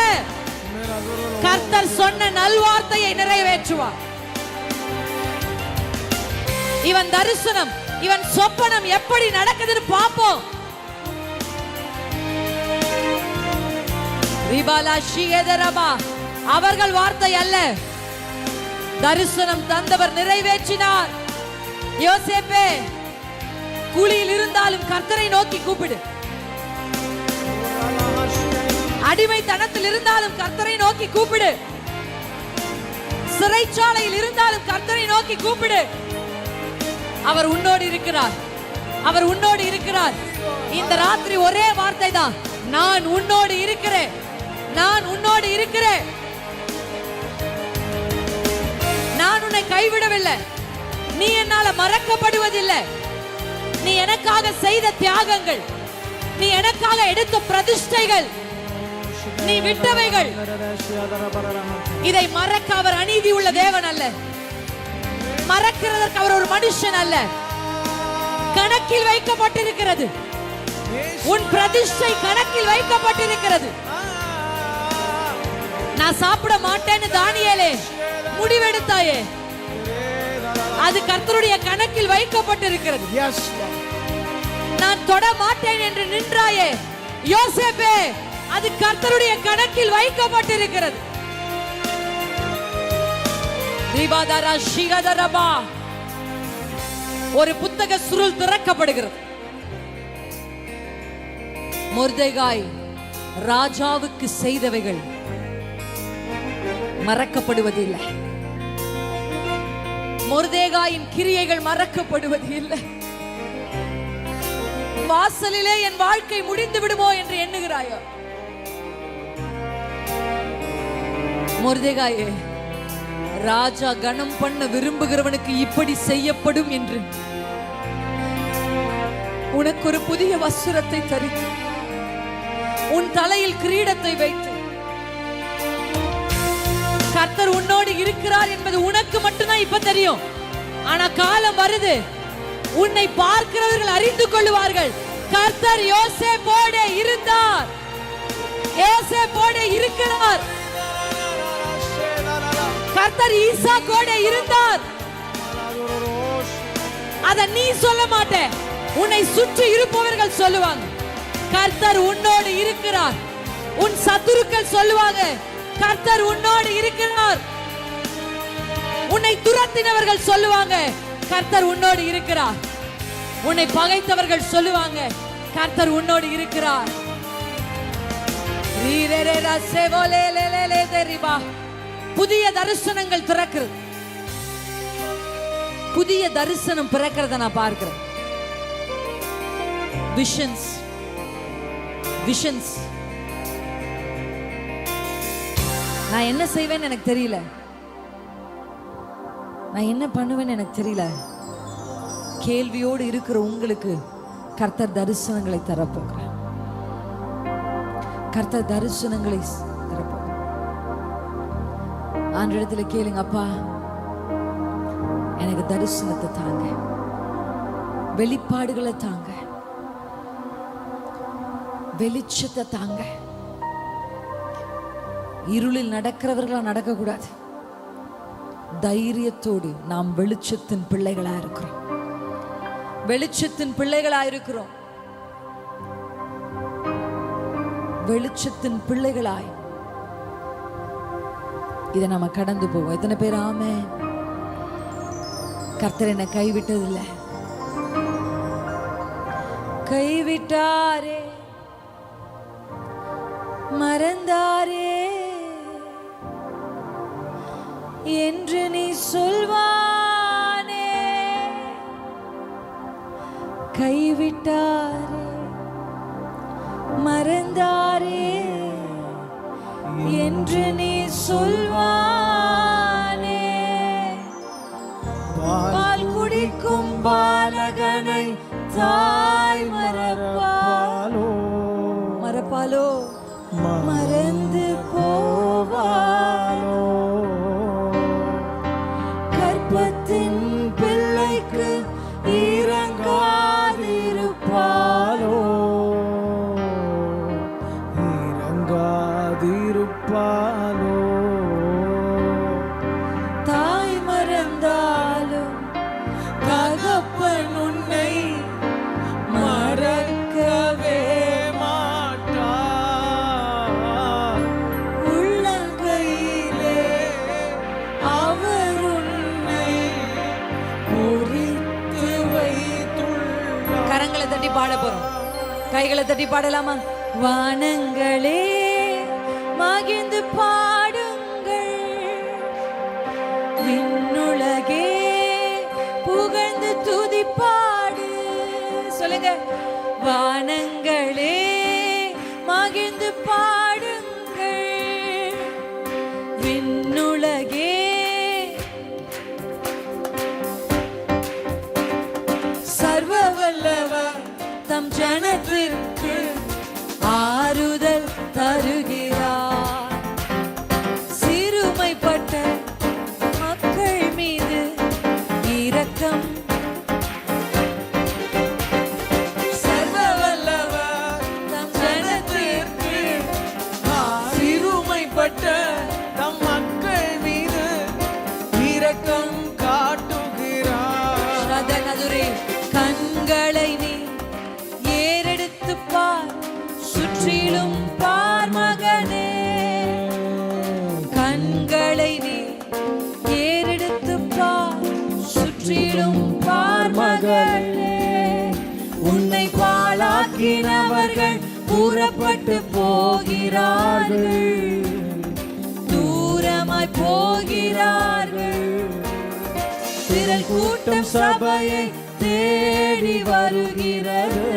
கர்த்தர் சொன்ன நல்வார்த்தையை நிறைவேற்றுவார். இவன் தரிசனம், இவன் சொப்பனம் எப்படி நடக்குதுன்னு பாப்போம். அவர்கள் வார்த்தை அல்ல, தரிசனம் தந்தவர் நிறைவேற்றினார். யோசேப்பே, குழியில் இருந்தாலும் கர்த்தரை நோக்கி கூப்பிடு. அடிமைத்தனத்தில் இருந்தாலும் கர்த்தரை நோக்கி கூப்பிடு. சிறைச்சாலையில் இருந்தாலும் கர்த்தரை நோக்கி கூப்பிடு. அவர் உன்னோடு இருக்கிறார். அவர் உன்னோடு இருக்கிறார். இந்த ராத்திரி ஒரே வார்த்தை தான், நான் உன்னோடு இருக்கிறேன், நான் உன்னோடு இருக்கிறேன். நான் உன்னை கைவிடவில்லை. நீ என்னால மறக்கப்படுவதில்லை. நீ எனக்காக செய்த தியாகங்கள், நீ எனக்காக எடுத்த பிரதிஷ்டைகள், நீ விட்டவைகள், இதை மறக்க அவர் அநீதி உள்ள தேவன் அல்ல. மறக்கிறதற்கு அவர் ஒரு மனுஷன் அல்ல. கணக்கில் வைக்கப்பட்டிருக்கிறது. உன் பிரதிஷ்டை கணக்கில் வைக்கப்பட்டிருக்கிறது. நான் சாப்பிட மாட்டேன்னு தானியேலே முடிவெடுத்தாயே, அது கர்த்தருடைய கணக்கில் வைக்கப்பட்டிருக்கிறது. நான் தொட மாட்டேன் என்று நின்றாயே யோசேப்பே, அது கர்த்தருடைய கணக்கில் வைக்கப்பட்டிருக்கிறது. ஒரு புத்தக சுருள் திறக்கப்படுகிறது. மொர்தெகாய் ராஜாவுக்கு செய்தவைகள் மறக்கப்படுவதில்லை. மொர்தெகாயின் கிரியைகள் மறக்கப்படுவது இல்லை. வாசலிலே என் வாழ்க்கை முடிந்து விடுமோ என்று எண்ணுகிறாயோ? மொர்தெகாயே, ராஜா கணம் பண்ண விரும்புகிறவனுக்கு இப்படி செய்யப்படும் என்று உனக்கு ஒரு புதிய வஸ்திரத்தை தரித்து, உன் தலையில் கிரீடத்தை வைத்து, கர்த்தர் உன்னோடு இருக்கிறார் என்பது உனக்கு மட்டும்தான் இப்ப தெரியும். ஆனா காலம் வருது, உன்னை பார்க்கிறவர்கள் அறிந்து கொள்வார்கள். கர்த்தர் யோசேப்போடு இருந்தார், யோசேப்போடு இருக்கிறார். கர்த்தர் ஈசாக்கோடு இருந்தார். அத நீ சொல்ல மாட்டே, உன்னை சுற்றி இருப்பவர்கள் சொல்லுவாங்க. கர்த்தர் உன்னோடு இருக்கிறார். உன் சத்துருக்கள் சொல்லுவாங்க, கர்த்தர் உன்னோடு இருக்கிறார். உன்னை துரத்தினவர்கள் சொல்லுவாங்க, கர்த்தர் உன்னோடு இருக்கிறார். உன்னை பகைத்தவர்கள் சொல்லுவாங்க, கர்த்தர் உன்னோடு இருக்கிறார். ஷதரகலே தெரிபா. புதிய தரிசனங்கள் திறக்கிறது. புதிய தரிசனம் பிறக்கிறத நான் பார்க்கிறேன். Visions visions. நான் என்ன செய்வேன்னு எனக்கு தெரியல, நான் என்ன பண்ணுவேன்னு எனக்கு தெரியல. கேள்வியோடு இருக்கிற உங்களுக்கு கர்த்தர் தரிசனங்களை தரப்போகிறார். கர்த்தர் தரிசனங்களை தரப்போகிறார். ஆண்டவரிடத்துல கேளுங்க, அப்பா எனக்கு தரிசனத்தை தாங்க, வெளிப்பாடுகளை தாங்க, வெளிச்சத்தை தாங்க. இருளில் நடக்கிறவர்களா நடக்க கூடாது. தைரியத்தோடு நாம் வெளிச்சத்தின் பிள்ளைகளா இருக்கிறோம். வெளிச்சத்தின் பிள்ளைகளா இருக்கிறோம். வெளிச்சத்தின் பிள்ளைகளாய் இதை நம்ம கடந்து போவோம். எத்தனை பேர் ஆமென்? கர்த்தர் என்னை கைவிட்டதில்லை. கைவிட்டாரே, மறந்தாரே என்று நீ சொல்வானே. கைவிட்டாரே, மறந்தாரே என்று நீ சொல்வானே. பால் குடிக்கும் பாலகனை தாய் மறப்பாலோ, மறப்பாலோ, மறந்து போவாலோ. கர்ப்பத்தின் பிள்ளைக்கு இறங்காதிருப்பாலோ, இறங்காதிருப்பாலோ. தாய் மறந்தாலும் தகப்பன் உன்னை மறக்கவே மாட்டார். உள்ளங்கையிலே அவர் உன்னை குறித்து வைத்துள்ளார். கரங்களை தட்டி பாட போறோம். கைகளை தட்டி பாடலாமா? வானங்களே மகிழ்ந்து பாடுங்கள், விண்ணுலகே புகழ்ந்து துதிப்பாடு. சொல்லுங்க. வானங்களே மகிழ்ந்து பாடுங்கள், விண்ணுலகே சர்வ வல்லவர் தம் ஜனத்திற்கு ஆறுதல் தருகிறார். சிறுமைப்பட்ட மக்கள் மீது இரக்கம். சர்வ வல்லவர் தம் ஜனத்திற்கு சிறுமைப்பட்ட தம் மக்கள் மீது இரக்கம் காட்டுகிறார். சதனதுரே. கண்களை நீ ஏறெடுத்து பார், சுற்றிலும் பார் மகனே. கண்களை நீ ஏறெடுத்து பார், சுற்றிலும் பார் மகனே. உன்னை பாழாக்கினவர்கள் புறப்பட்டு போகிறார்கள், தூரமாய் போகிறார்கள். திரள் கூட்டம் சபையை தேடி வருகிறது,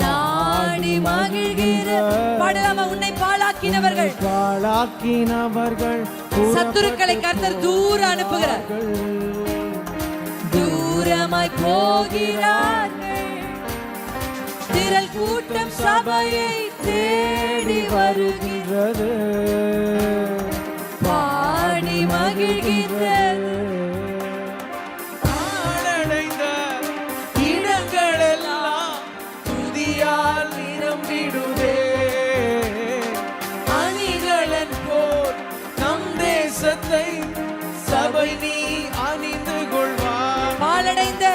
நாடி மகிழ்கிறது. பாடலாமா? உன்னை பாழாக்கினவர்கள், பாழாக்கினவர்கள் சத்துருக்களை கர்த்தர் தூர அனுப்புகிறார், தூரமாய் போகிறார்கள். திரள் கூட்டம் சபையை தேடி வருகிறது, பாடி மகிழ்கிறது. ஆளடைந்த இடங்களெல்லாம் துதியால் நிரம்பிடுதே. அணிகளன் போல் நம் தேசத்தை சபை நீ அணிந்து கொள்வார். பாலடைந்த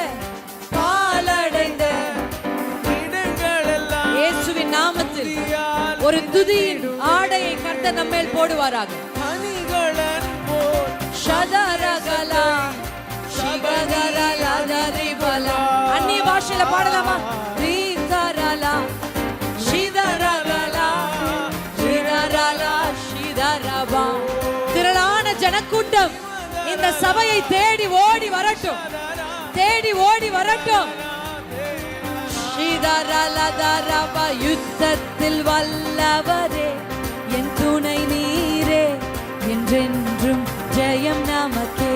இடங்களெல்லாம் இயேசுவின் நாமத்தில் ஒரு துதியின் ஆடையை கர்த்தர் நம்மேல் போடுவாராக. அணிகளன் போல் ஷதரகலா ஷிகதரலா தரிபலா. அந்நிய பாஷையில பாடலாமா? ரீதரலா ஷிதரகலா ஷிதரலா கூட்டம் இந்த சபையை தேடி ஓடி வரட்டும், தேடி ஓடி வரட்டும். யுத்தத்தில் வல்லவரே, என் துணை நீரே, என்றென்றும் ஜெயம் நமக்கே.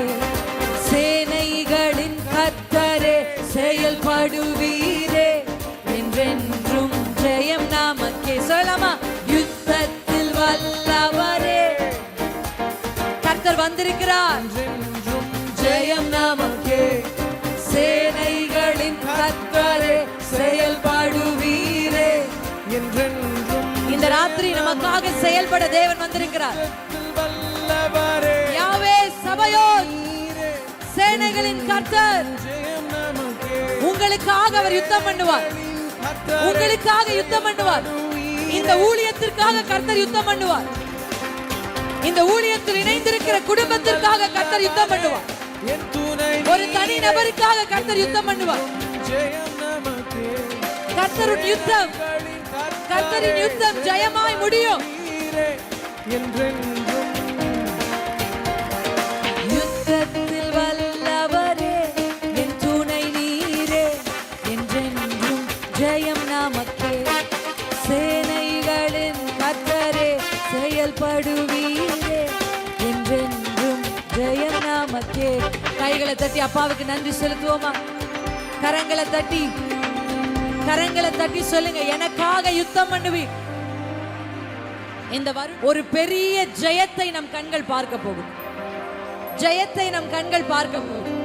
சேனைகளின் கர்த்தரே, செயல்படுவீரே, என்றென்றும் ஜெயம் நமக்கே. சொல்லலாமா? யுத்தத்தில் வல்லவரே, கர்த்தர் வந்திருக்கிறார், என்றென்றும் ஜெயம் நமக்கே. சேனைகளின் கர்த்தரே, செயல்படுவீரே, என்றென்றும். இந்த ராத்திரி நமக்காக செயல்பட தேவன் வந்திருக்கிறார். யாவே சபையோர், சேனைகளின் கர்த்தர் உங்களுக்காக அவர் யுத்தம் பண்ணுவார், உங்களுக்காக யுத்தம் பண்ணுவார். இந்த ஊழியத்திற்காக கர்த்தர் யுத்தம் பண்ணுவார். இந்த ஊழியத்தில் இணைந்திருக்கிற குடும்பத்திற்காக கர்த்தர் யுத்தம் பண்ணுவார். ஒரு தனி நபருக்காக கர்த்தர் யுத்தம் பண்ணுவார். கர்த்தரின் யுத்தம், கர்த்தரின் யுத்தம் ஜெயமாய் முடியும். யுத்தத்தில் வல்லவரே, என் துணை நீரே, என்றென்றும் ஜெயம் நமக்கே. சேனைகளின் கர்த்தரே, செயல்படுவீரே, என்றென்றும் ஜெயம் நமக்கே. கைகளை தட்டி அப்பாவுக்கு நன்றி செலுத்துவோமா? கரங்களை தட்டி, கரங்களை தட்டி சொல்லுங்க, எனக்காக யுத்தம் பண்ணுவீர். இந்த ஒரு பெரிய ஜெயத்தை நம் கண்கள் பார்க்க போகும், ஜெயத்தை நம் கண்கள் பார்க்க போகும்.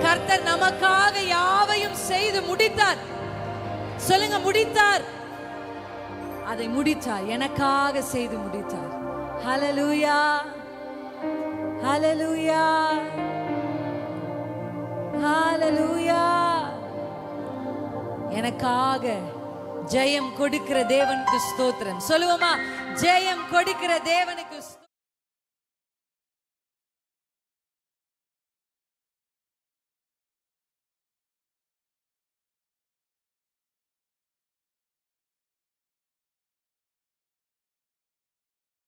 கர்த்தர் நமக்காக யாவையும் செய்து முடித்தார். சொல்லுங்க, முடித்தார், அதை முடித்தார், எனக்காக செய்து முடித்தார். ஹல்லேலூயா, ஹல்லேலூயா, ஹல்லேலூயா. எனக்காக ஜெயம் கொடுக்கிற தேவனுக்கு ஸ்தோத்திரம். சொல்லுவோமா? ஜெயம் கொடுக்கிற தேவனுக்கு